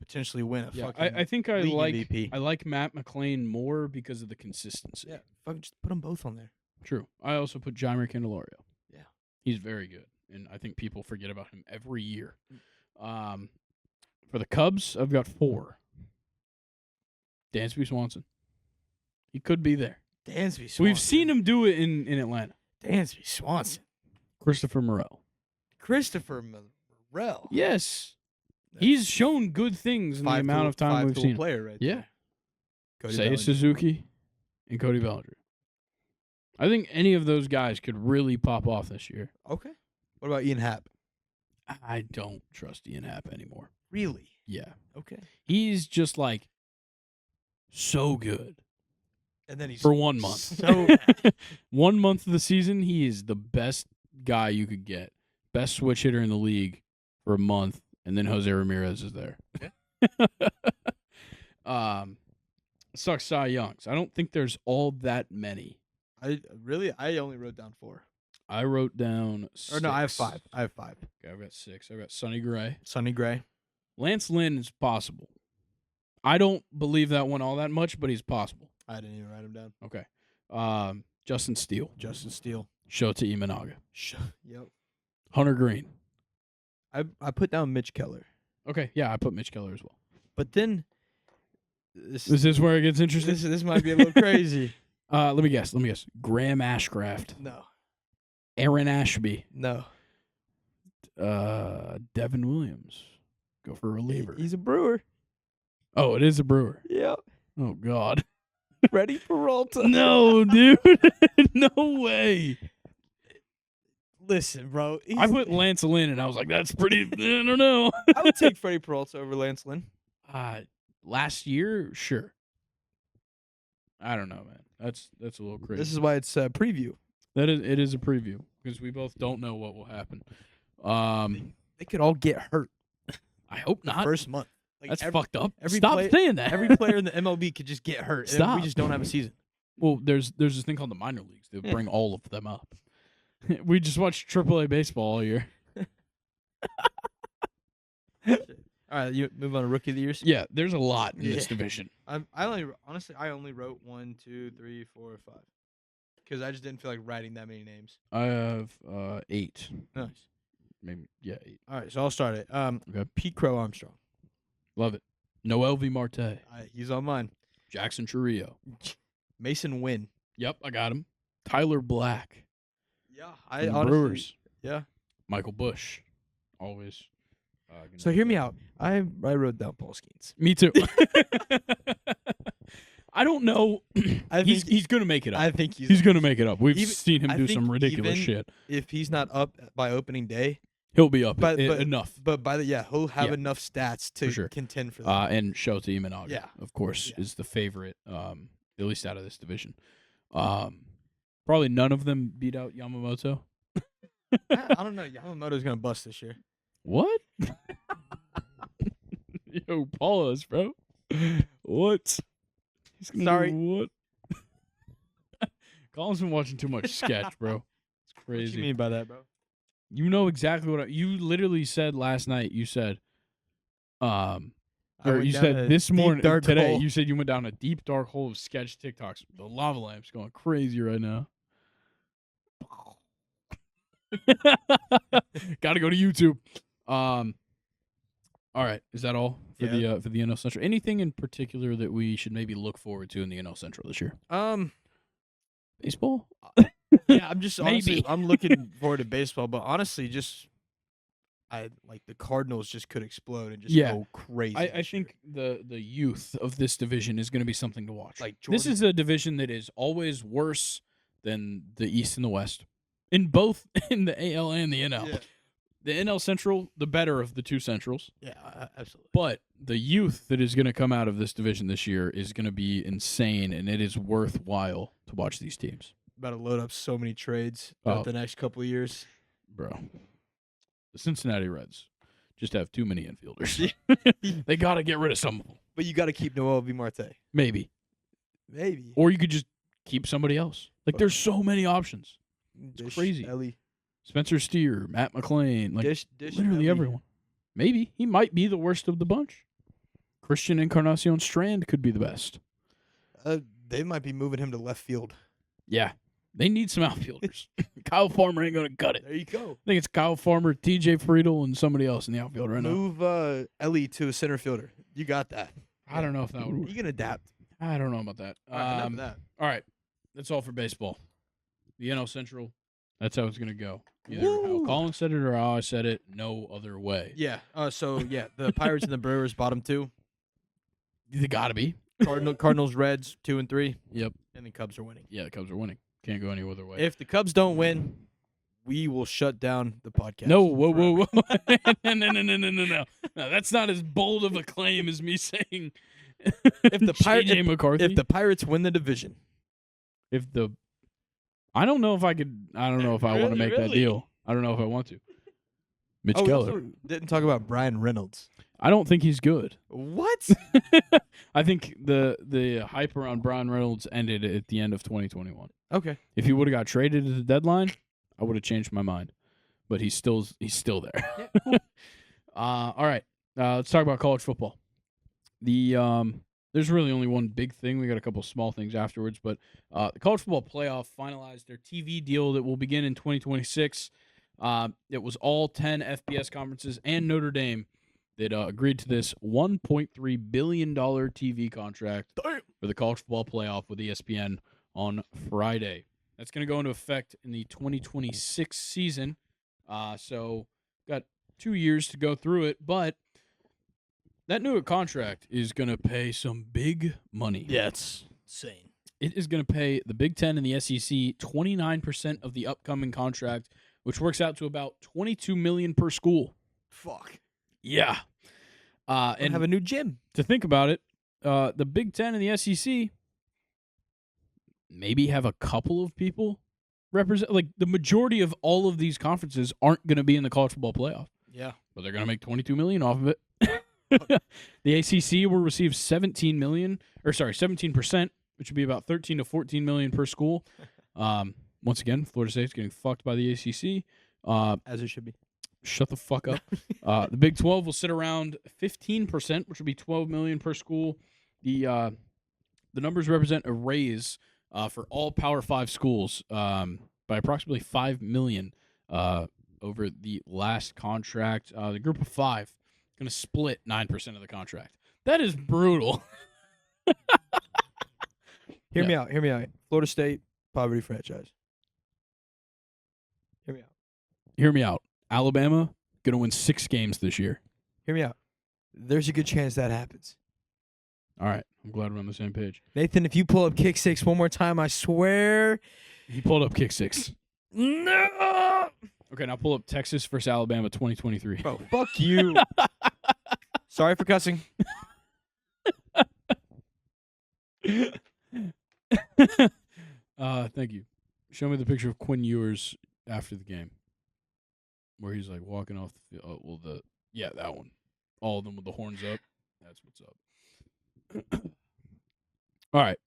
potentially win a Yeah, fucking I think I league like MVP. I like Matt McClain more because of the consistency. Yeah, fucking just put them both on there. True. I also put Jaimer Candelario. Yeah. He's very good, and I think people forget about him every year. For the Cubs, I've got 4. Dansby Swanson. He could be there. Dansby Swanson. We've seen him do it in Atlanta. Dansby Swanson. Christopher Morel. Christopher Morel. Yes. He's shown good things in the amount of time we've seen him. Player right Yeah. there. Cody Seiya Bellinger. Suzuki and Cody Bellinger. I think any of those guys could really pop off this year. Okay. What about Ian Happ? I don't trust Ian Happ anymore. Really? Yeah. Okay. He's just so good. And then he's for 1 month. So bad. 1 month of the season, he is the best guy you could get. Best switch hitter in the league for a month, and then Jose Ramirez is there. Yeah. Sucks Cy Youngs. I don't think there's all that many. I only wrote down 4. I wrote down 6. Or no, I have 5. Okay, I've got 6. I've got Sonny Gray. Sonny Gray. Lance Lynn is possible. I don't believe that one all that much, but he's possible. I didn't even write him down. Okay. Justin Steele. Justin Steele. Shota Imanaga. Yep. Hunter Green. I put down Mitch Keller. Okay, yeah, I put Mitch Keller as well. But then Is this where it gets interesting? this might be a little crazy. Let me guess. Graham Ashcraft. No. Aaron Ashby. No. Devin Williams. Go for a reliever. He's a Brewer. Oh, it is a Brewer. Yep. Oh, God. Freddie Peralta. No, dude. No way. Listen, bro. I put Lance Lynn, and I was like, that's pretty, I don't know. I would take Freddie Peralta over Lance Lynn. Last year, sure. I don't know, man. That's a little crazy. This is why it's a preview. It is a preview because we both don't know what will happen. They could all get hurt I hope the not. first month. Like That's fucked up. every Stop player- saying that. Every player in the MLB could just get hurt. And Stop. we just don't have a season. Well, there's this thing called the minor leagues. They bring all of them up. We just watched AAA baseball all year. All right, you move on to rookie of the years. Yeah, there's a lot in this Yeah. division. I only wrote 1, 2, 3, 4, 5 because I just didn't feel like writing that many names. I have 8. Nice. Maybe 8. All right, so I'll start it. Okay. Pete Crow Armstrong. Love it. Noel V. Marte. He's on mine. Jackson Churrillo. Mason Wynn. Yep, I got him. Tyler Black. Yeah, From the Brewers. Yeah. Michael Bush. Always. So hear me out. I wrote down Paul Skeens. Me too. I don't know. He's going to make it up. I think He's going to make it up. We've even- seen him I do think some ridiculous even shit. if he's not up by opening day, He'll be up but- enough. but by the he'll have Yeah. enough stats to For sure. contend for that. And Shota Imanaga, Yeah. of course, Yeah. is the favorite, at least out of this division. Probably none of them beat out Yamamoto. I don't know. Yamamoto's gonna bust this year. What? Yo, pause, bro. What? He's gonna Sorry. do what? Colin's been watching too much sketch, bro. It's What crazy. you mean by that, bro? You know exactly what you literally said last night. You said, I or went you down said a this deep, morning, dark today, hole. you said you went down a deep, dark hole of sketch TikToks. The lava lamp's going crazy right now. Got to go to YouTube. All right, is that all for the NL Central? Anything in particular that we should maybe look forward to in the NL Central this year? Baseball? Yeah, I'm just honestly, Maybe. I'm looking forward to baseball, but honestly, just the Cardinals just could explode and just Yeah. go crazy. I this year. think the youth of this division is going to be something to watch. Like This Jordan- is a division that is always worse than the East and the West, in both in the AL and the NL. Yeah. The NL Central, the better of the two Centrals, Yeah, absolutely. but the youth that is going to come out of this division this year is going to be insane, and it is worthwhile to watch these teams. About to load up so many trades Oh. throughout the next couple of years. Bro, the Cincinnati Reds just have too many infielders. They got to get rid of some of them. But you got to keep Noel V. Marte. Maybe. Maybe. Or you could just keep somebody else. Like, there's so many options. Dish, crazy. Ellie. Spencer Steer, Matt McClain, like Dish, literally Ellie. everyone. Maybe. He might be the worst of the bunch. Christian Encarnacion Strand could be the best. They might be moving him to left field. Yeah. They need some outfielders. Kyle Farmer ain't going to cut it. There you go. I think it's Kyle Farmer, TJ Friedel, and somebody else in the outfield right now. Move Ellie to a center fielder. You got that. I don't know if that would work. You can adapt. I don't know about that. All right, enough of that. All right. That's all for baseball. The NL Central, that's how it's going to go. Either how Woo! Colin said it or how I said it, no other way. Yeah. The Pirates and the Brewers bottom 2. They got to be. Cardinals, Reds 2 and 3. Yep. And the Cubs are winning. Yeah, the Cubs are winning. Can't go any other way. If the Cubs don't win, we will shut down the podcast. No, whoa. No. No, that's not as bold of a claim as me saying If the J.J. McCarthy. If the Pirates win the division, I don't know if I could. I don't know if I want to make that deal. I don't know if I want to. Mitch we Keller. also didn't talk about Brian Reynolds. I don't think he's good. What? I think the hype around Brian Reynolds ended at the end of 2021. Okay. If he would have got traded at the deadline, I would have changed my mind. But he's still there. Yeah, cool. All right. Let's talk about college football. There's really only one big thing. We got a couple small things afterwards, but the college football playoff finalized their TV deal that will begin in 2026. It was all 10 FBS conferences and Notre Dame that agreed to this $1.3 billion TV contract for the college football playoff with ESPN on Friday. That's going to go into effect in the 2026 season. So got 2 years to go through it, but that new contract is going to pay some big money. Yeah, it's insane. It is going to pay the Big Ten and the SEC 29% of the upcoming contract, which works out to about $22 million per school. Fuck. Yeah. And have a new gym. To think about it, the Big Ten and the SEC maybe have a couple of people represent. Like the majority of all of these conferences aren't going to be in the college football playoff. Yeah. But they're going to make $22 million off of it. The ACC will receive 17%, which would be about 13 to 14 million per school. Once again, Florida State's getting fucked by the ACC. As it should be. Shut the fuck up. The Big 12 will sit around 15%, which would be 12 million per school. The numbers represent a raise for all Power 5 schools by approximately 5 million over the last contract. The Group of 5 going to split 9% of the contract. That is brutal. Hear me out. Florida State, poverty franchise. Hear me out. Alabama going to win 6 games this year. Hear me out. There's a good chance that happens. All right. I'm glad we're on the same page. Nathan, if you pull up kick 6 one more time, I swear. He pulled up kick 6. No. Okay, now pull up Texas versus Alabama 2023. Bro, fuck you. Sorry for cussing. Thank you. Show me the picture of Quinn Ewers after the game, where he's like walking off the field. That one. All of them with the horns up. That's what's up. All right.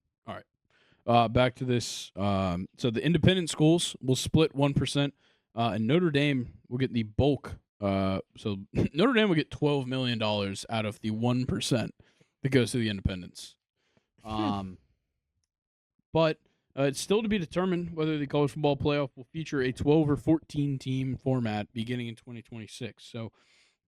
Back to this. So the independent schools will split 1%, and Notre Dame will get the bulk. So Notre Dame will get $12 million out of the 1% that goes to the independents. But it's still to be determined whether the college football playoff will feature a 12 or 14 team format beginning in 2026. So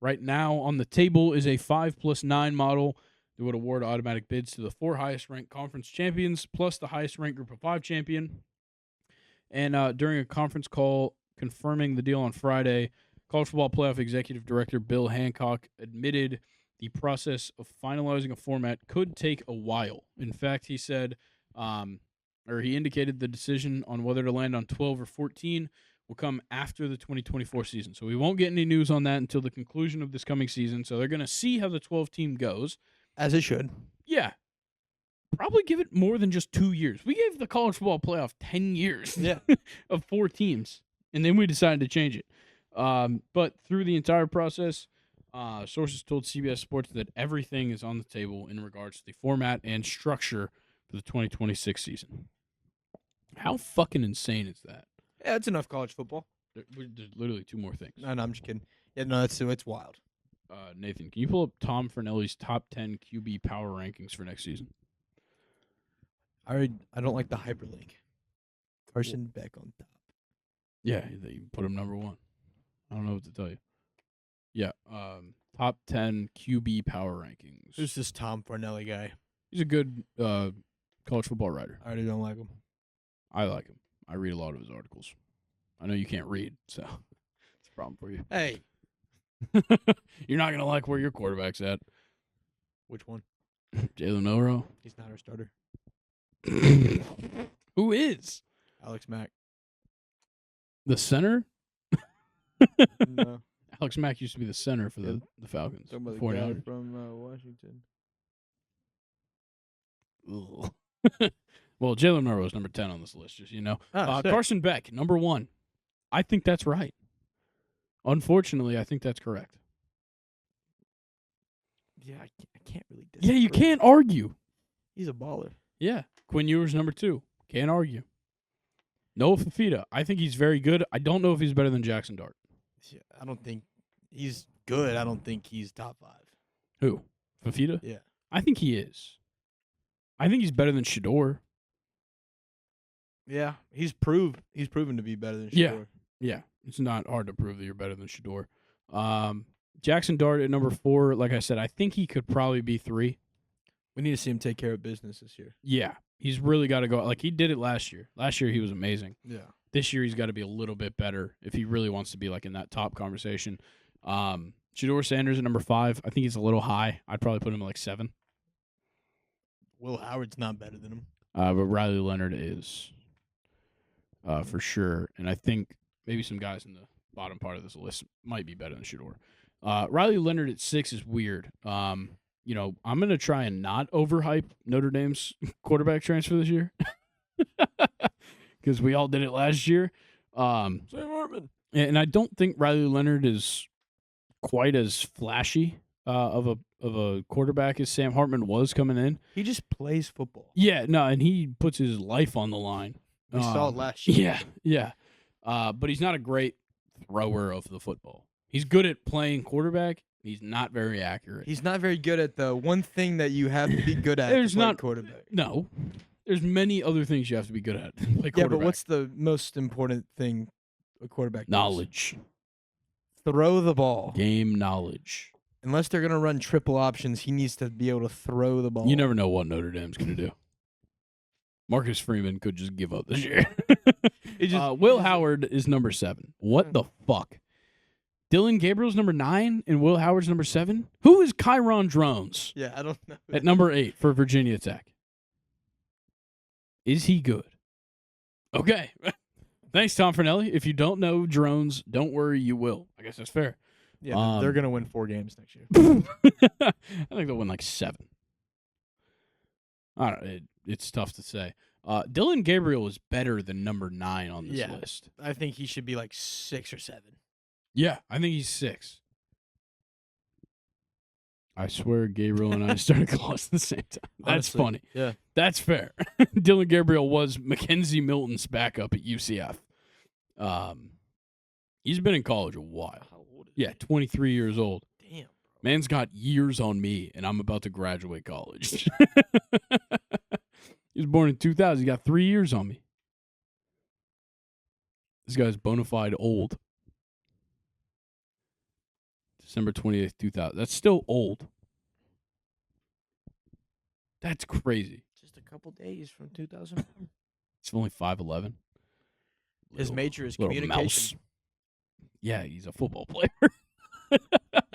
right now on the table is a 5+9 model that would award automatic bids to the 4 highest ranked conference champions plus the highest ranked group of 5 champion. And during a conference call confirming the deal on Friday, college football playoff executive director Bill Hancock admitted the process of finalizing a format could take a while. In fact, he said, he indicated the decision on whether to land on 12 or 14 will come after the 2024 season. So we won't get any news on that until the conclusion of this coming season. So they're going to see how the 12 team goes. As it should. Yeah. Probably give it more than just 2 years. We gave the college football playoff 10 years of 4 teams, and then we decided to change it. But through the entire process, sources told CBS Sports that everything is on the table in regards to the format and structure for the 2026 season. How fucking insane is that? Yeah, that's enough college football. There's literally 2 more things. No, I'm just kidding. Yeah, no, it's wild. Nathan, can you pull up Tom Fornelli's top 10 QB power rankings for next season? I don't like the hyperlink. Carson Beck on top. Yeah, they put him number 1. I don't know what to tell you. Yeah, top 10 QB power rankings. Who's this Tom Fornelli guy? He's a good college football writer. I already don't like him. I like him. I read a lot of his articles. I know you can't read, so it's a problem for you. Hey. You're not going to like where your quarterback's at. Which one? Jalen Milroe. He's not our starter. Who is? Alex Mack. The center? No. Alex Mack used to be the center for the Falcons. Talking about the 49ers. guy from Washington. Well, Jalen Monroe is number 10 on this list, just so you know. Oh, sick. Carson Beck, number 1. I think that's right. Unfortunately, I think that's correct. Yeah, I can't really Yeah, disagree. you can't argue. He's a baller. Yeah. Quinn Ewers, number 2. Can't argue. Noah Fafita, I think he's very good. I don't know if he's better than Jackson Dart. Yeah, I don't think he's good. I don't think he's top 5. Who? Fafita? Yeah. I think he is. I think he's better than Shador. Yeah, he's proven to be better than Shador. Yeah. Yeah, it's not hard to prove that you're better than Shador. Jackson Dart at number 4, like I said, I think he could probably be 3. We need to see him take care of business this year. Yeah, he's really got to go. Like, he did it last year. Last year, he was amazing. Yeah. This year, he's got to be a little bit better if he really wants to be, like, in that top conversation. Shador Sanders at number 5, I think he's a little high. I'd probably put him at, like, 7. Will Howard's not better than him. But Riley Leonard is for sure. And I think maybe some guys in the bottom part of this list might be better than Shador. Riley Leonard at 6 is weird. You know, I'm going to try and not overhype Notre Dame's quarterback transfer this year because we all did it last year. Sam Hartman. And I don't think Riley Leonard is quite as flashy of a quarterback as Sam Hartman was coming in. He just plays football. Yeah, no, and he puts his life on the line. We saw it last year. Yeah. But he's not a great thrower of the football. He's good at playing quarterback. He's not very accurate. He's not very good at the one thing that you have to be good at. There's to play not- quarterback. No. There's many other things you have to be good at. to play Yeah, but quarterback. what's the most important thing a quarterback does? knowledge? Throw the ball. Game knowledge. Unless they're gonna run triple options, he needs to be able to throw the ball. You never know what Notre Dame's going to do. Marcus Freeman could just give up this year. Will Howard is number 7. What the fuck? Dylan Gabriel's number 9 and Will Howard's number 7? Who is Kyron Drones Yeah, I don't know. at number 8 for Virginia Tech? Is he good? Okay. Thanks, Tom Fernelli. If you don't know Drones, don't worry, you will. I guess that's fair. Yeah, they're gonna win 4 games next year. I think they'll win like 7. I don't know. It's tough to say. Dylan Gabriel is better than number 9 on this list. I think he should be like 6 or 7. Yeah, I think he's 6. I swear Gabriel and I started close at the same time. That's Honestly, funny. Yeah. That's fair. Dylan Gabriel was Mackenzie Milton's backup at UCF. He's been in college a while. How old is Yeah, 23 years old. he? Damn. Man's got years on me, and I'm about to graduate college. He was born in 2000. He got 3 years on me. This guy's bona fide old. December 28th, 2000. That's still old. That's crazy. Just a couple days from 2000. He's only 5'11". His major is little communication. mouse. Yeah, he's a football player.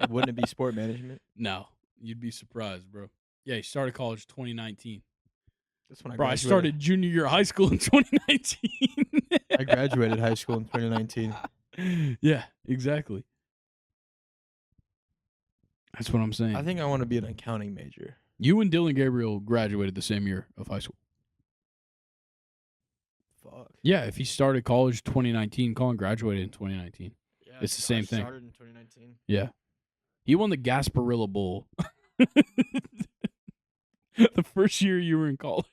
Wouldn't it be sport management? No, you'd be surprised, bro. Yeah, he started college 2019. That's when I Bro, I graduated. started junior year of high school in 2019. I graduated high school in 2019. Yeah, exactly. That's what I'm saying. I think I want to be an accounting major. You and Dylan Gabriel graduated the same year of high school. Fuck. Yeah, if he started college 2019, Colin graduated in 2019. Yeah, It's the same thing. Started in 2019. Yeah. He won the Gasparilla Bowl the first year you were in college.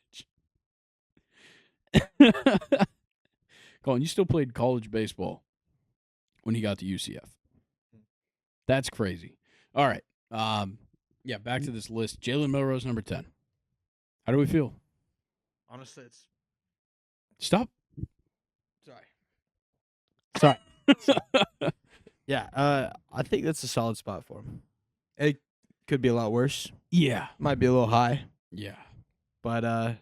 Colin, you still played college baseball when he got to UCF. That's crazy. All right. Yeah, back to this list. Jalen Milrose, number 10. How do we feel? Honestly, it's Stop. sorry. Yeah, I think that's a solid spot for him. It could be a lot worse. Yeah. Might be a little high, Yeah. but oh,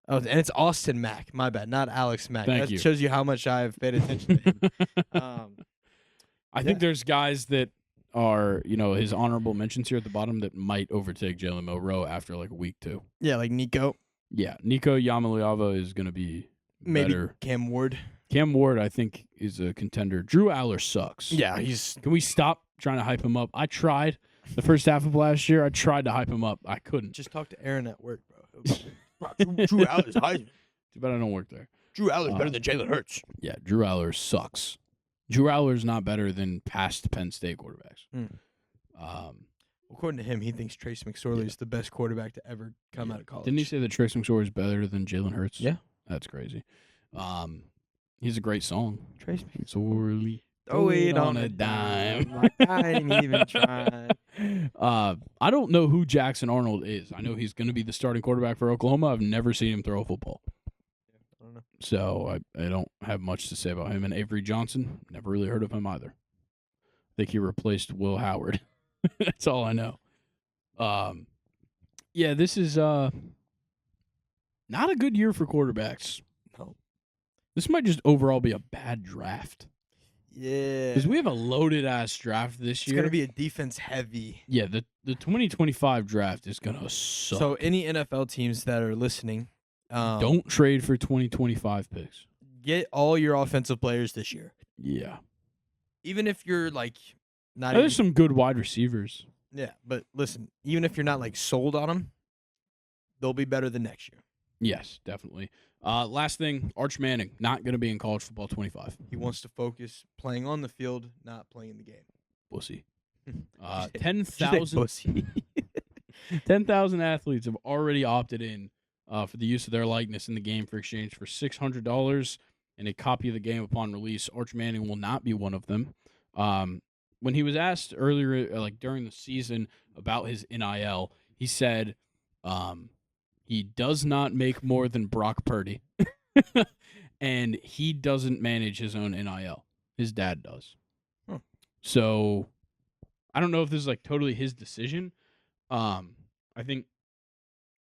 and it's Austin Mack. My bad, not Alex Mack. Thank that you. shows you how much I've paid attention to him. I think there's guys that are, his honorable mentions here at the bottom that might overtake Jalen Milroe after like a week, too. Yeah, like Nico, Yeah, Nico Yamaliava is going to be maybe better. Cam Ward. Cam Ward, I think, is a contender. Drew Aller sucks. Yeah, he's Can we stop trying to hype him up? I tried. The first half of last year, I tried to hype him up. I couldn't. just talk to Aaron at work, bro. Drew Aller's Heisman. Too bad I don't work there. Drew Aller's better than Jalen Hurts. Yeah, Drew Aller sucks. Drew Aller's not better than past Penn State quarterbacks. According to him, he thinks Trace McSorley is the best quarterback to ever come out of college. Didn't he say that Trace McSorley is better than Jalen Hurts? Yeah. That's crazy. He's a great song. Trace McSorley. Throw it on a dime. Like I ain't even trying. I don't know who Jackson Arnold is. I know he's going to be the starting quarterback for Oklahoma. I've never seen him throw a football. I don't know. So I don't have much to say about him. And Avery Johnson, never really heard of him either. I think he replaced Will Howard. That's all I know. Yeah, this is not a good year for quarterbacks. No. This might just overall be a bad draft. Yeah. Because we have a loaded-ass draft this year. It's going to be a defense-heavy. Yeah, the 2025 draft is going to suck. So any NFL teams that are listening, don't trade for 2025 picks. Get all your offensive players this year. Yeah. Even if you're, like, not There's some good wide receivers. Yeah, but listen, even if you're not, like, sold on them, they'll be better than next year. Yes, definitely. Last thing, Arch Manning, not going to be in college football 25. He wants to focus playing on the field, not playing the game. Pussy. Did 10,000 10,000 athletes have already opted in for the use of their likeness in the game for exchange for $600 and a copy of the game upon release. Arch Manning will not be one of them. When he was asked earlier, like during the season, about his NIL, he said he does not make more than Brock Purdy, and he doesn't manage his own NIL. His dad does. Huh. So I don't know if this is like totally his decision. I think,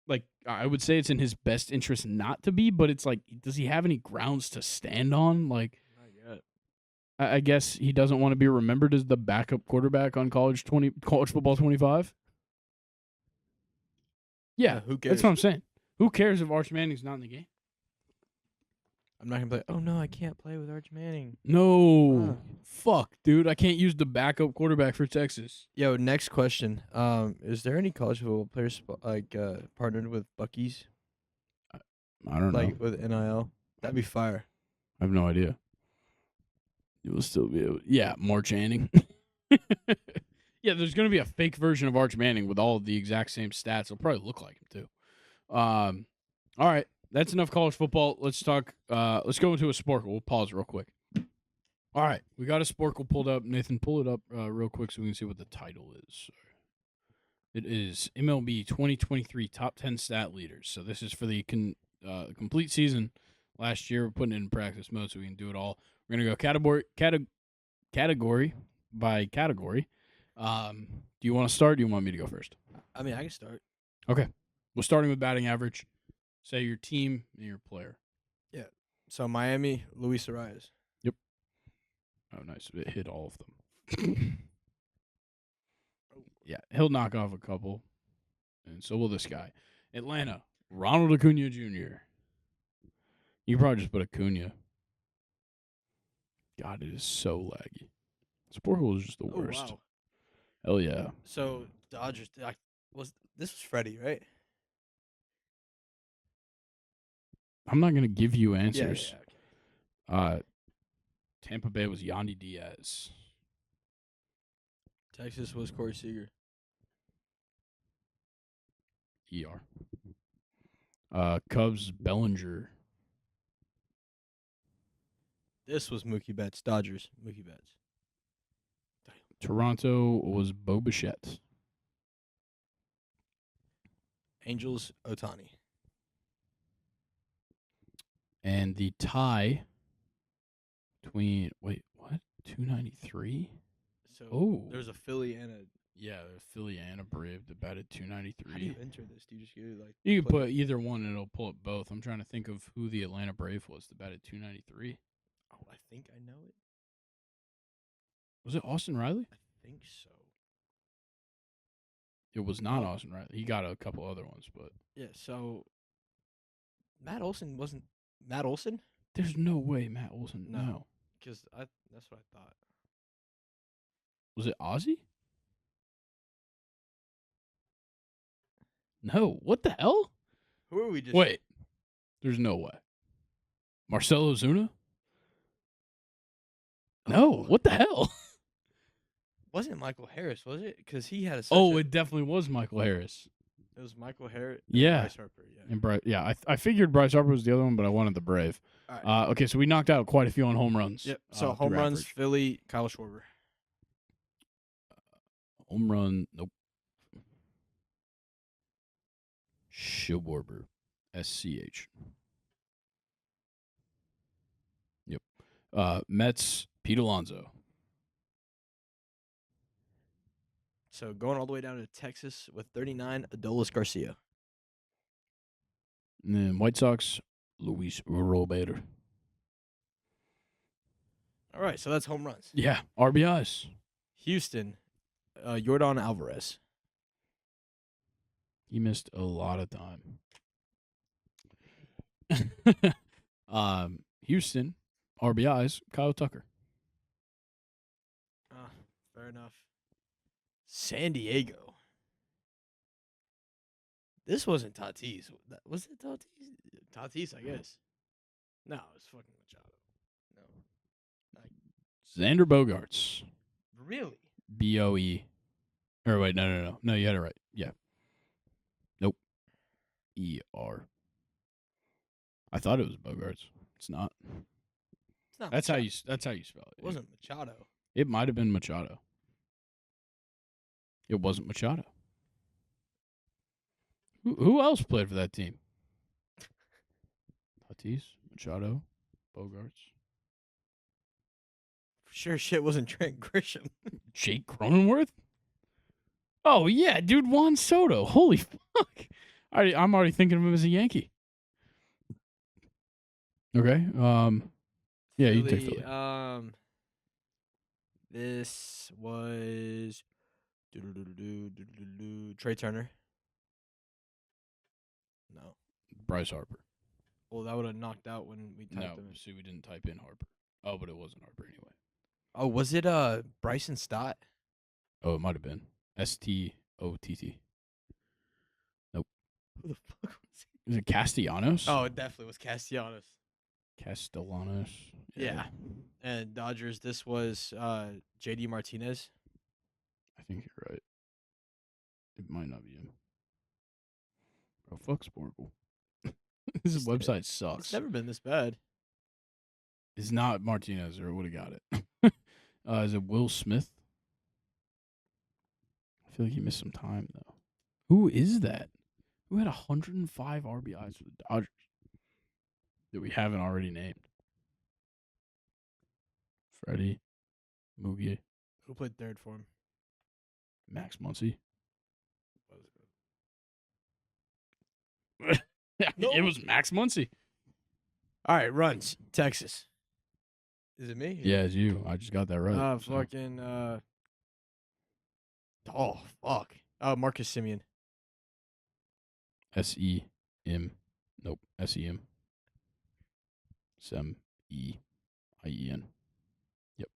like, I would say it's in his best interest not to be, but it's like, does he have any grounds to stand on? Like, Not yet. I guess he doesn't want to be remembered as the backup quarterback on college football 25. Yeah, who cares? that's what I'm saying. Who cares if Arch Manning's not in the game? I'm not going to play. Oh, no, I can't play with Arch Manning. No. Fuck, dude. I can't use the backup quarterback for Texas. Yo, next question. Is there any college football players partnered with Buc-ee's? I don't know. Like with NIL? That'd be fire. I have no idea. You will still be able. Yeah, March Manning. Yeah, there's going to be a fake version of Arch Manning with all of the exact same stats. It'll probably look like him too. All right, that's enough college football. Let's talk. Let's go into a Sporcle. We'll pause real quick. All right, we got a Sporcle pulled up. Nathan, pull it up real quick so we can see what the title is. It is MLB 2023 Top 10 Stat Leaders. So this is for the complete season. Last year, we're putting it in practice mode so we can do it all. We're going to go category by category. Do you want to start or do you want me to go first? I mean, I can start. Okay. We're starting with batting average. Say your team and your player. Yeah. So Miami, Luis Arias. Yep. Oh, nice. It hit all of them. Yeah, he'll knock off a couple. And so will this guy. Atlanta, Ronald Acuna Jr. You can probably just put Acuna. God, it is so laggy. Sporcle is just the worst. Wow. Hell yeah. So Dodgers. This was Freddie, right? I'm not going to give you answers. Yeah, okay. Tampa Bay was Yandy Diaz. Texas was Corey Seager. Cubs, Bellinger. This was Mookie Betts. Dodgers, Mookie Betts. Toronto was Bo Bichette. Angels, Ohtani. And the tie between, 293? So there's a Philly and a. Yeah, Philly and a Brave that batted 293. How do you enter this? Do you just go like? You can put either one and it'll pull up both. I'm trying to think of who the Atlanta Brave was that batted 293. Oh, I think I know it. Was it Austin Riley? I think so. It was not Austin Riley. He got a couple other ones, but Yeah. So Matt Olson wasn't Matt Olson? there's no way Matt Olson. No. Because that's what I thought. Was it Ozzy? No. What the hell? Who are we just? Wait, there's no way. Marcelo Zuna? No, Oh. what the hell? Wasn't Michael Harris, was it? Because he had a. Oh, it definitely was Michael Harris. It was Michael Harris. Yeah. Bryce Harper. Yeah. And I figured Bryce Harper was the other one, but I wanted the Brave. All right. Okay, so we knocked out quite a few on home runs. Yep. So home through runs, average. Philly, Kyle Schwarber. Home run, nope. Schwarber, SCH. Yep. Mets, Pete Alonso. So going all the way down to Texas with 39, Adolis Garcia. And then White Sox, Luis Robert. All right, so that's home runs. Yeah, RBIs. Houston, Yordan Alvarez. He missed a lot of time. Houston, RBIs, Kyle Tucker. Fair enough. San Diego. This wasn't Tatis. Was it Tatis? Tatis, I guess. No, it was fucking Machado. No. Xander Bogaerts, Really? BOE. Or wait, no. No, you had it right. Yeah. Nope. ER. I thought it was Bogaerts. It's not. It's not That's Machado. how you spell it. It wasn't Machado. It might have been Machado. It wasn't Machado. Who else played for that team? Tatis, Machado, Bogaerts, For sure shit wasn't Trent Grisham. Jake Cronenworth. Oh yeah, dude, Juan Soto. Holy fuck! I'm already thinking of him as a Yankee. Okay. Yeah, you take Philly. This was Trey Turner. No. Bryce Harper. Well, that would have knocked out when we typed No, them in. see, we didn't type in Harper. Oh, but it wasn't Harper anyway. Oh, was it Bryson Stott? Oh, it might have been STOTT. Nope. Who the fuck was Is it Castellanos? Oh, it definitely was Castellanos. Castellanos. Yeah. And Dodgers, this was JD Martinez. I think you're right. It might not be him. Bro, fuck Sporcle. This website sucks. It's never been this bad. It's not Martinez, or it would have got it. Is it Will Smith? I feel like he missed some time, though. Who is that? Who had 105 RBIs for the Dodgers that we haven't already named? Freddie, Moogie, Who played third for him? Max Muncy. No. It was Max Muncy. All right, runs. Texas. Is it me? Yeah, it's you. I just got that right. so. Fucking. Oh, fuck. Marcus Simeon. SEM. Nope. SEM. SEMEIEN. Yep.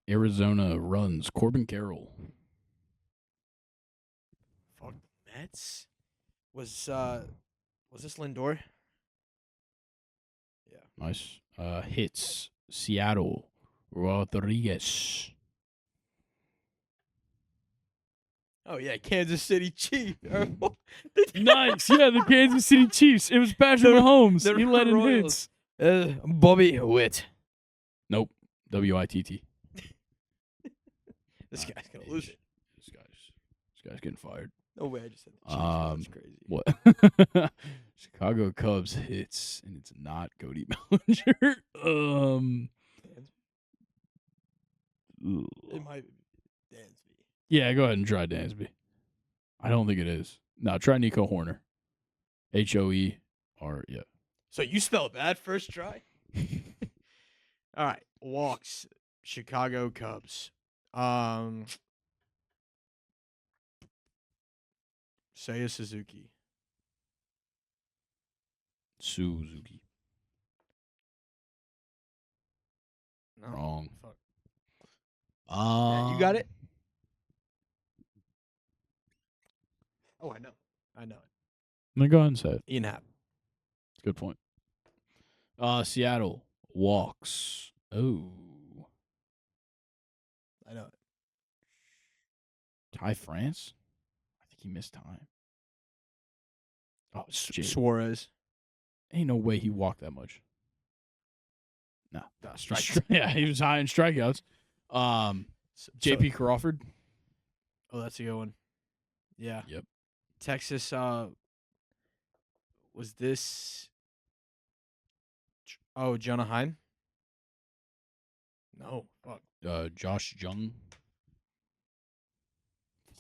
Arizona runs. Corbin Carroll. Fuck the Mets. Was this Lindor? Yeah. Nice. Hits. Seattle. Rodriguez. Oh yeah, Kansas City Chiefs. Nice. Yeah, the Kansas City Chiefs. It was Patrick Mahomes. the He led in Royals. hits. Bobby Witt. Nope. WITT. This guy's gonna lose it. This guy's getting fired. No way, I just said the Chiefs. That's crazy. What? Chicago Cubs hits, and it's not Cody Bellinger. It might be Dansby. Yeah, go ahead and try Dansby. I don't think it is. No, try Nico Horner. HOE or yeah. So you spelled bad first try? All right. Walks. Chicago Cubs. Seiya Suzuki. Suzuki. No. Wrong. Fuck. Yeah, you Um, got it? Oh, I know. I know it. Then go ahead and say it. Ian Happ. Good point. Seattle walks. Oh, I know it. Ty France. I think he missed time. Oh, Suarez. Ain't no way he walked that much. No. Strikes. Yeah, he was high in strikeouts. JP Crawford. Oh, that's a good one. Yeah. Yep. Texas. Was this? Oh, Jonah Heim. No. Fuck. Josh Jung.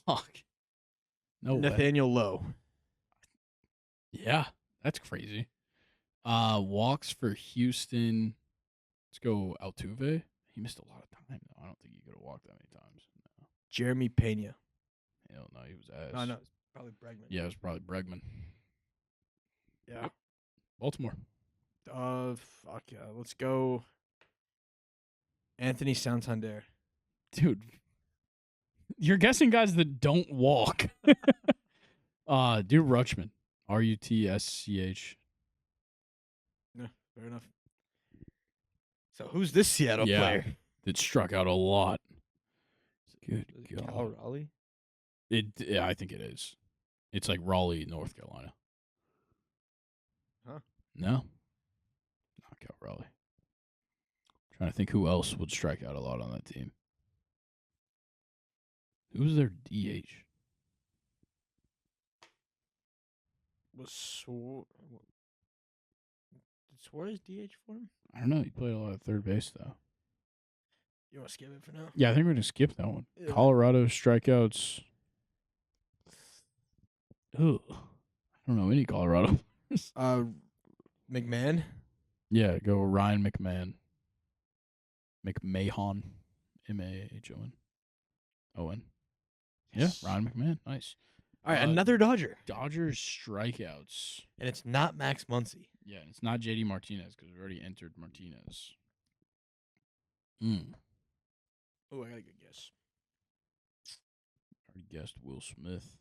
Fuck. No way. Nathaniel Lowe. Yeah, that's crazy. Walks for Houston. Let's go Altuve. He missed a lot of time, though. I don't think he could have walked that many times. No. Jeremy Pena. Hell no, he was ass. No, it's probably Bregman. Yeah, it was probably Bregman. Yeah. Baltimore. Fuck yeah. Let's go. Anthony Santander. Dude, you're guessing guys that don't walk. Dude, Rutschman. Rutsch. Yeah, fair enough. So who's this Seattle player? That struck out a lot. Good Is it God. Cal Raleigh? Yeah, I think it is. It's like Raleigh, North Carolina. Huh? No. Not Cal Raleigh. Trying to think who else would strike out a lot on that team. Who's their DH? Did Suarez DH for him? I don't know. He played a lot of third base, though. You want to skip it for now? Yeah, I think we're going to skip that one. Yeah. Colorado strikeouts. Ugh. I don't know any Colorado. McMahon. Yeah, go Ryan McMahon. McMahon. MAHON. Owen. Yeah, Ryan McMahon. Nice. All right, another Dodger. Dodgers strikeouts. And it's not Max Muncy. Yeah, and it's not JD Martinez because we already entered Martinez. Oh, I got a good guess. Already guessed Will Smith.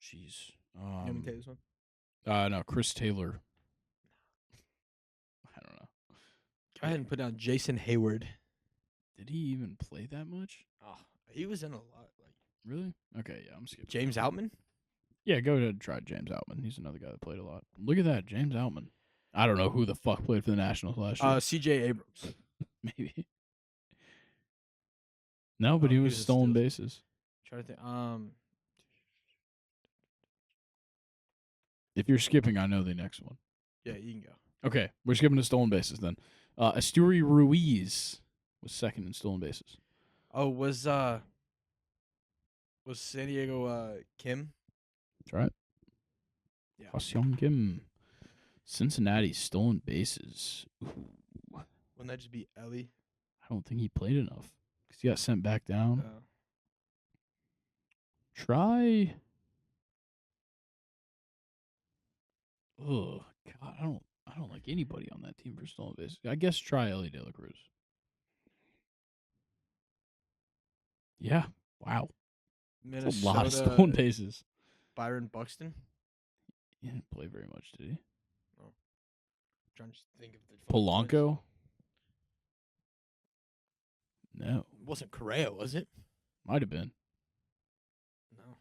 Jeez. You want me to take this one? No, Chris Taylor. I don't know. Go ahead and put down Jason Hayward. Did he even play that much? Oh, he was in a lot. Really? Okay, yeah, I'm skipping. James Outman? Yeah, go ahead and try James Outman. He's another guy that played a lot. Look at that, James Outman. I don't know who the fuck played for the Nationals last year. C.J. Abrams. Maybe. No, but he was stolen bases. Try to think. If you're skipping, I know the next one. Yeah, you can go. Okay, we're skipping the stolen bases then. Asturi Ruiz was second in stolen bases. Oh, was San Diego Kim? That's right. Yeah. Hyun Kim. Cincinnati stolen bases. Ooh. Wouldn't that just be Ellie? I don't think he played enough because he got sent back down. Try. Oh God, I don't like anybody on that team for stolen bases. I guess try Ellie De La Cruz. Yeah. Wow. Minnesota. That's a lot of stolen bases. Byron Buxton. He didn't play very much, did he? Oh. Trying to think of the Polanco. No. It wasn't Correa, was it? Might have been. No.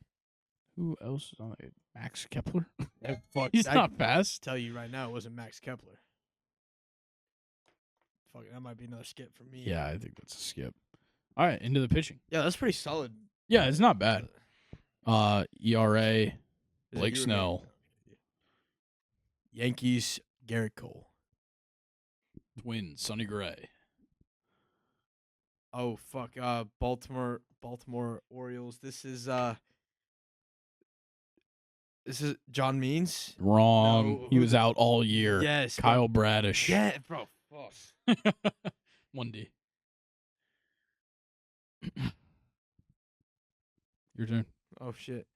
Who else is on it? Max Kepler? Fuck. He's not fast. Tell you right now, it wasn't Max Kepler. Fuck, that might be another skip for me. Yeah, I think that's a skip. All right, into the pitching. Yeah, that's pretty solid. Yeah, it's not bad. ERA, Blake Is it Snell. Yankees, Garrett Cole. Twins, Sonny Gray. Oh fuck. Baltimore Orioles. This is John Means. Wrong. No, He was out all year. Yes. Kyle Bradish. Yeah, bro. Fuck. 1D. Your turn. Oh shit.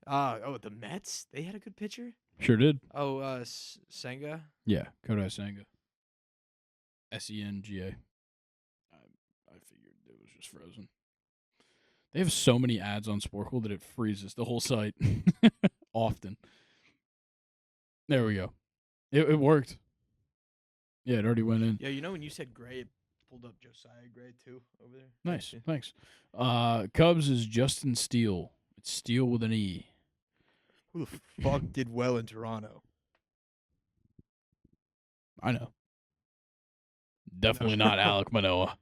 The Mets. They had a good pitcher. Sure did. Oh, Senga. Yeah, Kodai Senga. Senga. I figured it was just frozen. They have so many ads on Sporcle that it freezes the whole site often. There we go. It worked. Yeah, it already went in. Yeah, you know when you said Gray, it pulled up Josiah Gray too over there. Nice. Yeah. Thanks. Cubs is Justin Steele. It's Steele with an E. Who the fuck did well in Toronto? I know. Definitely not Alec Manoah.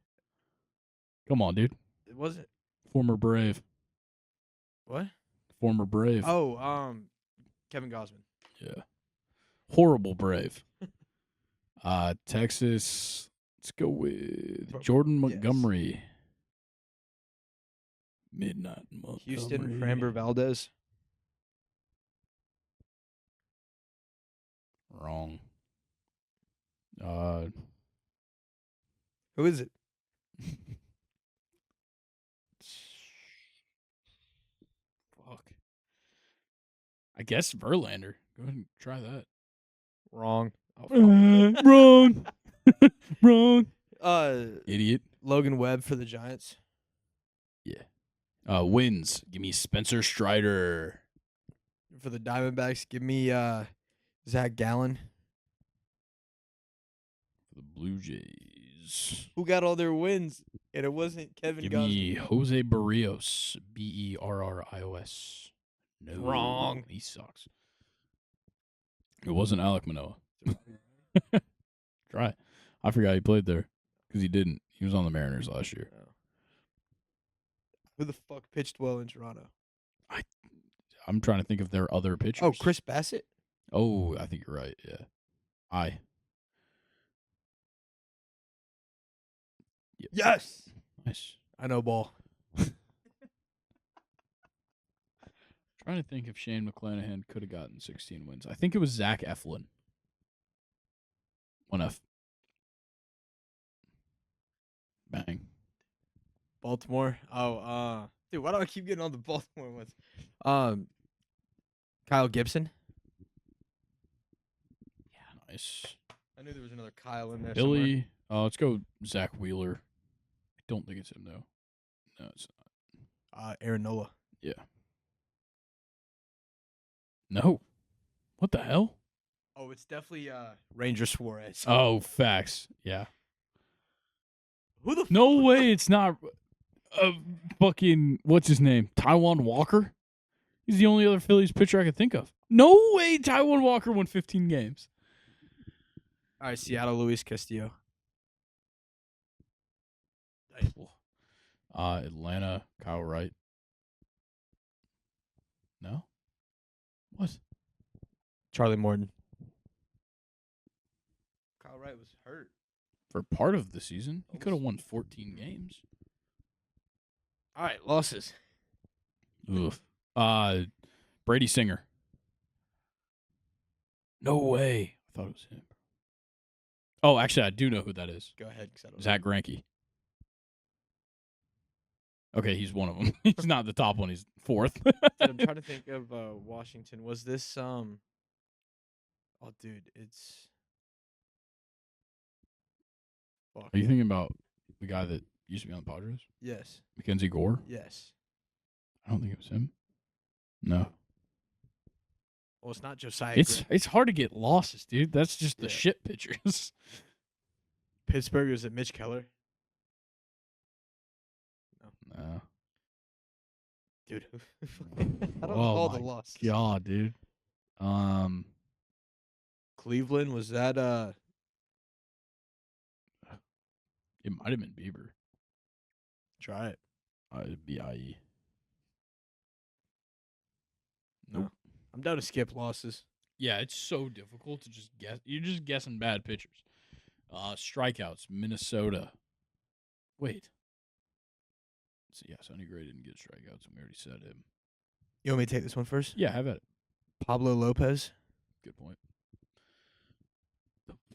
Come on, dude. It wasn't. Former Brave. What? Former Brave. Oh, Kevin Gosman. Yeah. Horrible Brave. Texas. Let's go with Jordan Yes. Montgomery. Midnight Montgomery. Houston, Framber Valdez. Wrong. Who is it? Fuck. I guess Verlander. Go ahead and try that. Wrong. Wrong. Wrong. Idiot. Logan Webb for the Giants. Yeah. Wins. Give me Spencer Strider. For the Diamondbacks, give me Zach Gallen. For the Blue Jays. Who got all their wins? And it wasn't Kevin Give Gosman. me Jose Barrios. Berrios. No. Wrong. He sucks. It wasn't Alec Manoah. Try. I forgot he played there because he didn't. He was on the Mariners last year. Oh. Who the fuck pitched well in Toronto? I'm trying to think of their other pitchers. Oh, Chris Bassett? Oh, I think you're right. Yeah. Yep. Yes. Nice. I know ball. Trying to think if Shane McClanahan could have gotten 16 wins. I think it was Zach Eflin. 1F. Bang. Baltimore. Oh, dude, why do I keep getting all the Baltimore ones? Kyle Gibson. Yeah, nice. I knew there was another Kyle in there. Billy. Let's go Zach Wheeler. I don't think it's him though. No, it's somewhere. Aaron Nola. Yeah. No. What the hell? Oh, it's definitely Ranger Suarez. Oh, facts. Yeah. Who the No way it's not fucking, what's his name? Taijuan Walker? He's the only other Phillies pitcher I could think of. No way Taijuan Walker won 15 games. All right, Seattle, Luis Castillo. Atlanta, Kyle Wright. No? What? Charlie Morton. Kyle Wright was hurt. For part of the season, he could have won 14 games. All right, losses. Oof. Brady Singer. No way. I thought it was him. Oh, actually, I do know who that is. Go ahead. 'Cause I don't Zach Greinke. Okay, he's one of them. He's not the top one. He's fourth. Dude, I'm trying to think of Washington. Was this Oh, dude, it's. Fuck. Are you thinking about the guy that used to be on the Padres? Yes. Mackenzie Gore? Yes. I don't think it was him. No. Well, it's not Josiah. It's hard to get losses, dude. That's just the Yeah. shit pitchers. Pittsburgh, is it Mitch Keller? No. Dude, I don't know Oh all the my losses. God, dude. Cleveland, was that It might have been Bieber. Try it. BIE. No. Nope. I'm down to skip losses. Yeah, it's so difficult to just guess. You're just guessing bad pitchers. Strikeouts, Minnesota. Wait. So, yeah, Sonny Gray didn't get strikeouts, and we already said him. You want me to take this one first? Yeah, have at it. Pablo Lopez. Good point.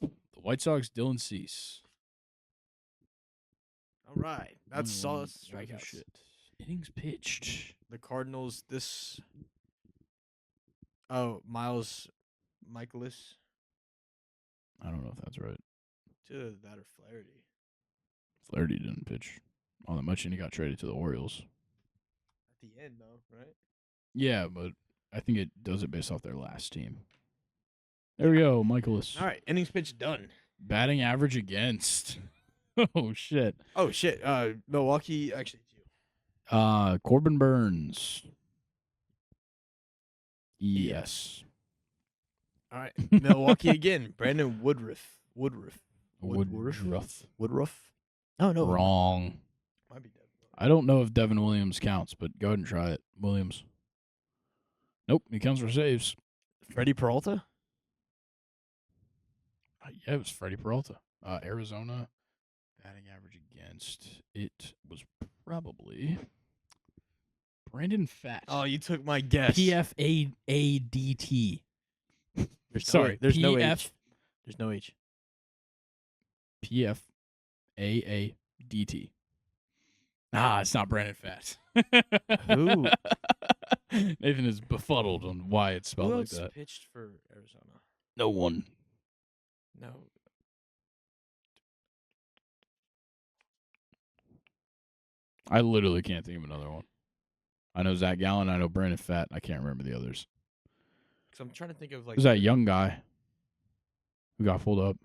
The White Sox, Dylan Cease. All right. That's solid What other strikeouts. shit. Innings pitched. The Cardinals, Miles Michaelis. I don't know if that's right. To that or Flaherty. Flaherty didn't pitch all that much, and he got traded to the Orioles. the end, though, right? Yeah, but I think it does it based off their last team. There we go, Michaelis. All right, innings pitched done. Batting average against. Oh shit. Oh shit. Milwaukee. Actually, it's you. Corbin Burns. Yes. All right, Milwaukee again. Brandon Woodruff. Woodruff. Woodruff. Oh no. Wrong. Might be dead. I don't know if Devin Williams counts, but go ahead and try it. Williams. Nope, he counts for saves. Freddie Peralta. Yeah, it was Freddie Peralta. Arizona batting average against it was probably Brandon Fat. Oh, you took my guess. PFAADT. There's Sorry, there's no PF H. There's no H. PFAADT. It's not Brandon Fat. Who? Nathan is befuddled on why it's spelled Who like else that. pitched for Arizona? No one. No. I literally can't think of another one. I know Zach Gallen. I know Brandon Fat. I can't remember the others. Because I'm trying to think of like. Who's that young guy who got pulled up?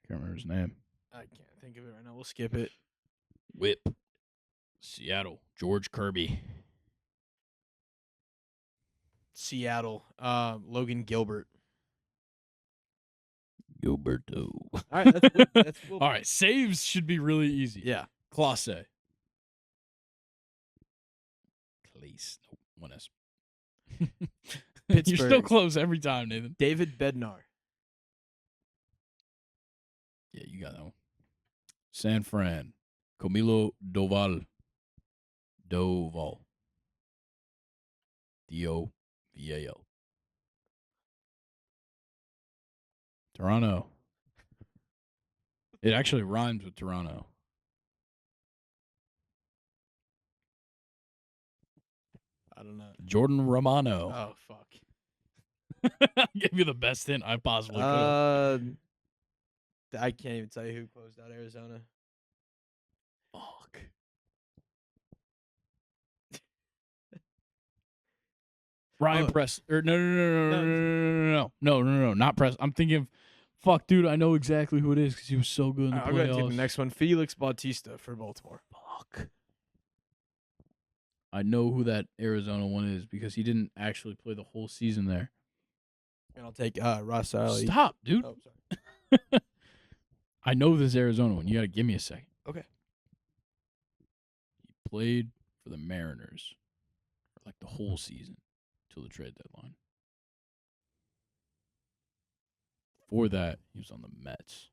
Can't remember his name. I can't think of it right now. We'll skip it. Whip. Seattle. George Kirby. Seattle. Logan Gilbert. Gilberto. All right, that's All right, saves should be really easy. Yeah. Classe. Clase. Nope, one S. You're still Pittsburgh. close every time, Nathan. David Bednar. Yeah, you got that one. San Fran. Camilo Doval. Doval. Toronto. It actually rhymes with Toronto. I don't know. Jordan Romano. Oh fuck. I gave you the best hint I possibly could. I can't even tell you who closed out Arizona. Fuck. Ryan Press. Or no, not Press. I'm thinking of, fuck, dude, I know exactly who it is because he was so good in the I'm going to take playoffs. the next one. Felix Bautista for Baltimore. Fuck. I know who that Arizona one is because he didn't actually play the whole season there. And I'll take Ross Riley. Stop, dude. Oh, sorry. I know this Arizona one. You got to give me a second. Okay. He played for the Mariners for like the whole season till the trade deadline. Before that, he was on the Mets.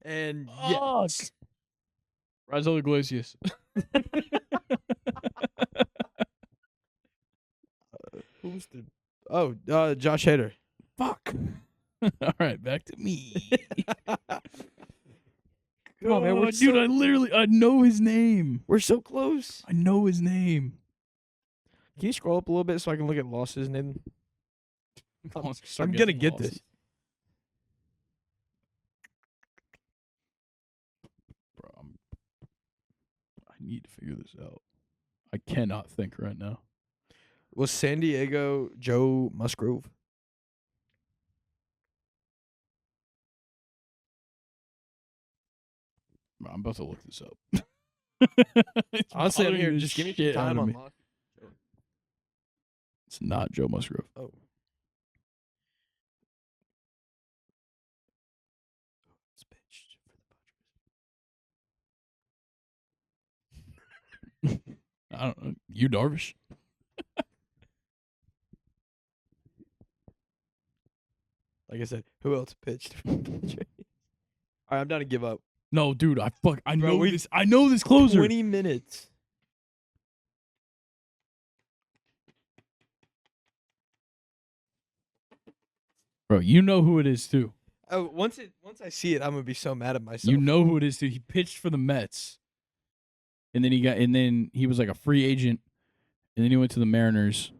And yes. Raisel Iglesias. who's the? Oh, Josh Hader. Fuck. All right, back to me. Come on, man. Dude, I know his name. We're so close. I know his name. Can you scroll up a little bit so I can look at losses, Nathan? I'm gonna gonna get this. Bro, I need to figure this out. I cannot think right now. Was San Diego Joe Musgrove? Bro, I'm about to look this up. It's Honestly, I'm bothering here. the Just give me shit some out time of on me. lock. It's not Joe Musgrove. Oh. It's pitched for the Padres. I don't know. You Darvish? Like I said, who else pitched for the Padres? All right, I'm down to give up. No, dude. I Bro, know this. I know this closer. 20 minutes. Bro, you know who it is too. Oh, once I see it, I'm gonna be so mad at myself. You know who it is too. He pitched for the Mets, and then he was like a free agent, and then he went to the Mariners,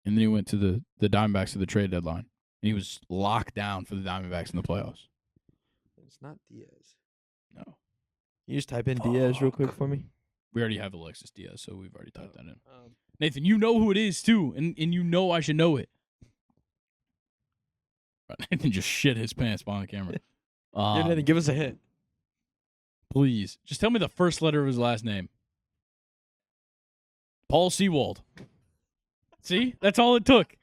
and then he went to the Diamondbacks at the trade deadline, and he was locked down for the Diamondbacks in the playoffs. It's not Diaz. No. You just type in Diaz real quick Fuck. for me. We already have Alexis Diaz, so we've already typed that in. Nathan, you know who it is, too, and you know I should know it. Nathan just shit his pants behind the camera. Yeah, Nathan, give us a hint. Please. Just tell me the first letter of his last name. Paul Sewald. See? That's all it took.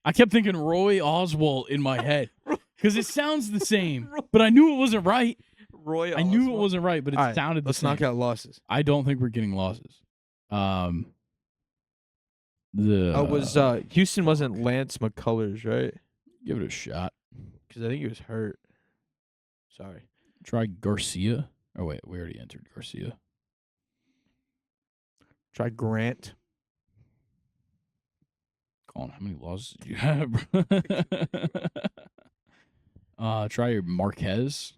I kept thinking Roy Oswald in my head because it sounds the same, but I knew it wasn't right. Roy I knew it wasn't right, but it All right, sounded the let's same. knock out losses. I don't think we're getting losses. Houston wasn't Lance McCullers, right? Give it a shot. Because I think he was hurt. Sorry. Try Garcia. Oh, wait. We already entered Garcia. Try Grant. Colin, how many losses did you have? Try your Marquez.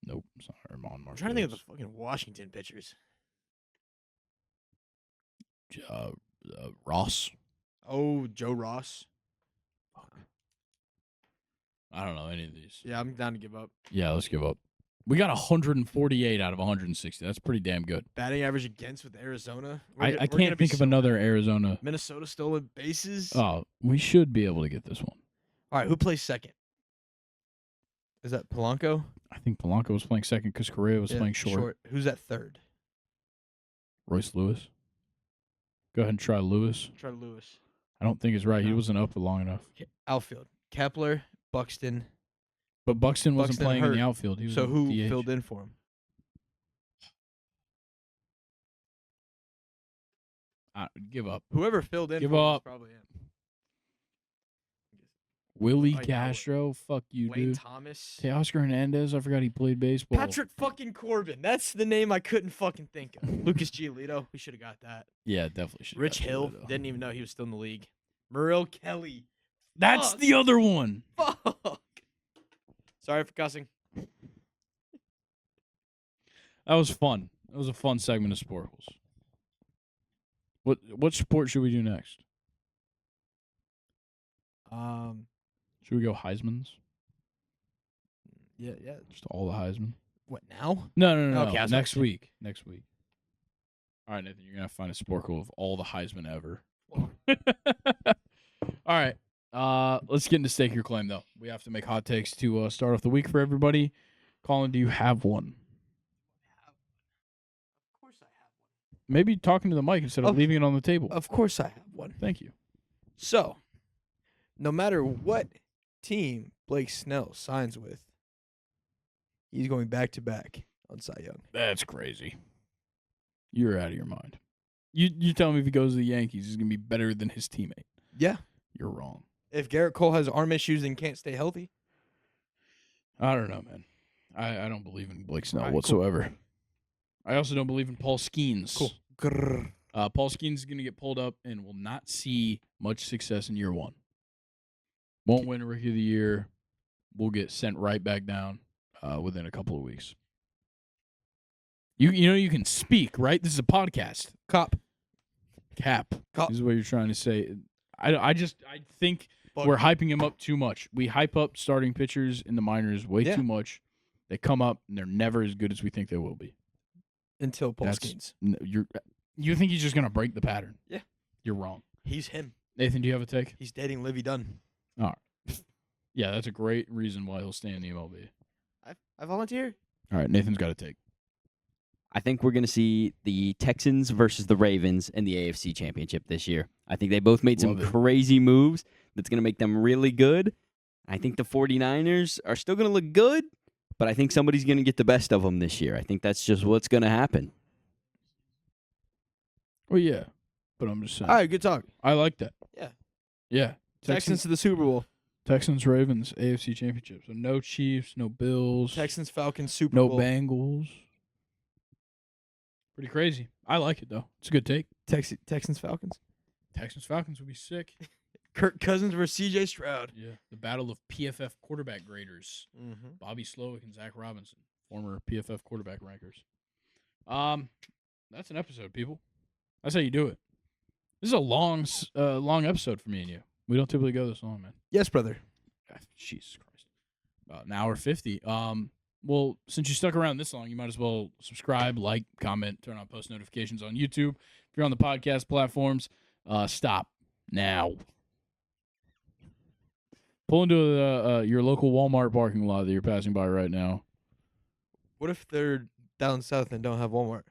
Nope. It's not Herman Marquez. I'm trying to think of the fucking Washington pitchers. Ross. Oh, Joe Ross. I don't know any of these. Yeah, I'm down to give up. Yeah, let's give up. We got 148 out of 160. That's pretty damn good. Batting average against with Arizona. I can't think of another Arizona. Minnesota stolen bases. Oh, we should be able to get this one. All right, who plays second? Is that Polanco? I think Polanco was playing second because Correa was Yeah, playing short. Who's at third? Royce Lewis. Go ahead and try Lewis. Try Lewis. I don't think it's right. He No. wasn't up long enough. Outfield. Kepler, Buxton. But Buxton wasn't Buxton playing in the hurt. outfield. He was So in who DH. filled in for him? Give up. Whoever filled in Give for him was up. probably him. Willie Oh, yeah, Castro. Fuck you, Wayne dude. Thomas. Teoscar Hernandez. I forgot he played baseball. Patrick fucking Corbin. That's the name I couldn't fucking think of. Lucas Giolito. We should have got that. Yeah, definitely should. Rich Hill. Didn't even know he was still in the league. Muriel Kelly. That's Fuck. the other one. Fuck. Sorry for cussing. That was fun. That was a fun segment of Sporcles. What sport should we do next? Should we go Heisman's? Yeah. Just all the Heisman? What now? No. Okay, I was Next about to week. Next week. All right, Nathan, you're going to find a Sporcle of all the Heisman ever. All right. Let's get into Stake Your Claim, though. We have to make hot takes to start off the week for everybody. Colin, do you have one? Of course I have one. Maybe talking to the mic instead of leaving it on the table. Of course I have one. Thank you. So, no matter what team Blake Snell signs with, he's going back-to-back on Cy Young. That's crazy. You're out of your mind. You tell me if he goes to the Yankees, he's going to be better than his teammate. Yeah. You're wrong. If Garrett Cole has arm issues and can't stay healthy. I don't know, man. I don't believe in Blake Snell All right, cool. whatsoever. I also don't believe in Paul Skeens. Cool. Grrr. Paul Skeens is going to get pulled up and will not see much success in year one. Won't win Rookie of the Year. Will get sent right back down within a couple of weeks. You know you can speak, right? This is a podcast. Cop. Cap. Cop. This is what you're trying to say. I think Bug. we're hyping him up too much. We hype up starting pitchers in the minors way Yeah. too much. They come up and they're never as good as we think they will be. Until Paul That's- Skeens. You think he's just gonna break the pattern? Yeah. You're wrong. He's him. Nathan, do you have a take? He's dating Livy Dunn. Yeah, that's a great reason why he'll stay in the MLB. I volunteer. All right, Nathan's got a take. I think we're going to see the Texans versus the Ravens in the AFC Championship this year. I think they both made some Love it. crazy moves that's going to make them really good. I think the 49ers are still going to look good, but I think somebody's going to get the best of them this year. I think that's just what's going to happen. Well, yeah, but I'm just saying. All right, good talk. I like that. Yeah. Yeah. Texans to the Super Bowl. Texans, Ravens, AFC Championship. So no Chiefs, no Bills, Texans, Falcons, Super no Bowl. Bengals. Pretty crazy. I like it, though. It's a good take. Texans, Falcons. Texans, Falcons would be sick. Kirk Cousins versus C.J. Stroud. Yeah. The battle of PFF quarterback graders. Mm-hmm. Bobby Slowick and Zach Robinson, former PFF quarterback rankers. That's an episode, people. That's how you do it. This is a long episode for me and you. We don't typically go this long, man. Yes, brother. Jesus Christ. About an hour 50. Well, since you stuck around this long, you might as well subscribe, like, comment, turn on post notifications on YouTube. If you're on the podcast platforms, stop now. Pull into your local Walmart parking lot that you're passing by right now. What if they're down south and don't have Walmart?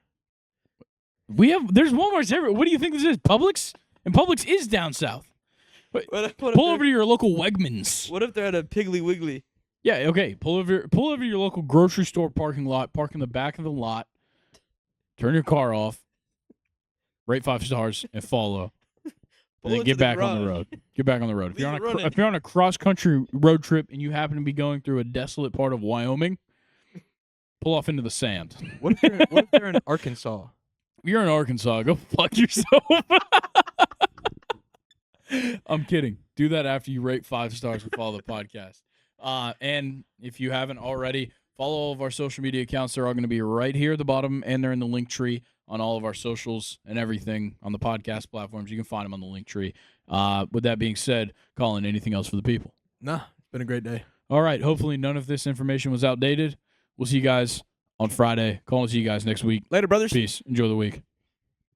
There's Walmarts everywhere. What do you think this is? Publix? And Publix is down south. Pull over to your local Wegmans. What if they're at a Piggly Wiggly? Yeah, okay. Pull over to your local grocery store parking lot. Park in the back of the lot. Turn your car off. Rate 5 stars and follow. And then get back on the road. Get back on the road. If you're on a cross country road trip and you happen to be going through a desolate part of Wyoming, pull off into the sand. What if they're in Arkansas? If you're in Arkansas, go fuck yourself. I'm kidding. Do that after you rate 5 stars and follow the podcast. And if you haven't already, follow all of our social media accounts. They're all going to be right here at the bottom, and they're in the link tree on all of our socials and everything on the podcast platforms. You can find them on the link tree. With that being said, Colin, anything else for the people? Nah, it's been a great day. All right. Hopefully none of this information was outdated. We'll see you guys on Friday. Colin, see you guys next week. Later, brothers. Peace. Enjoy the week.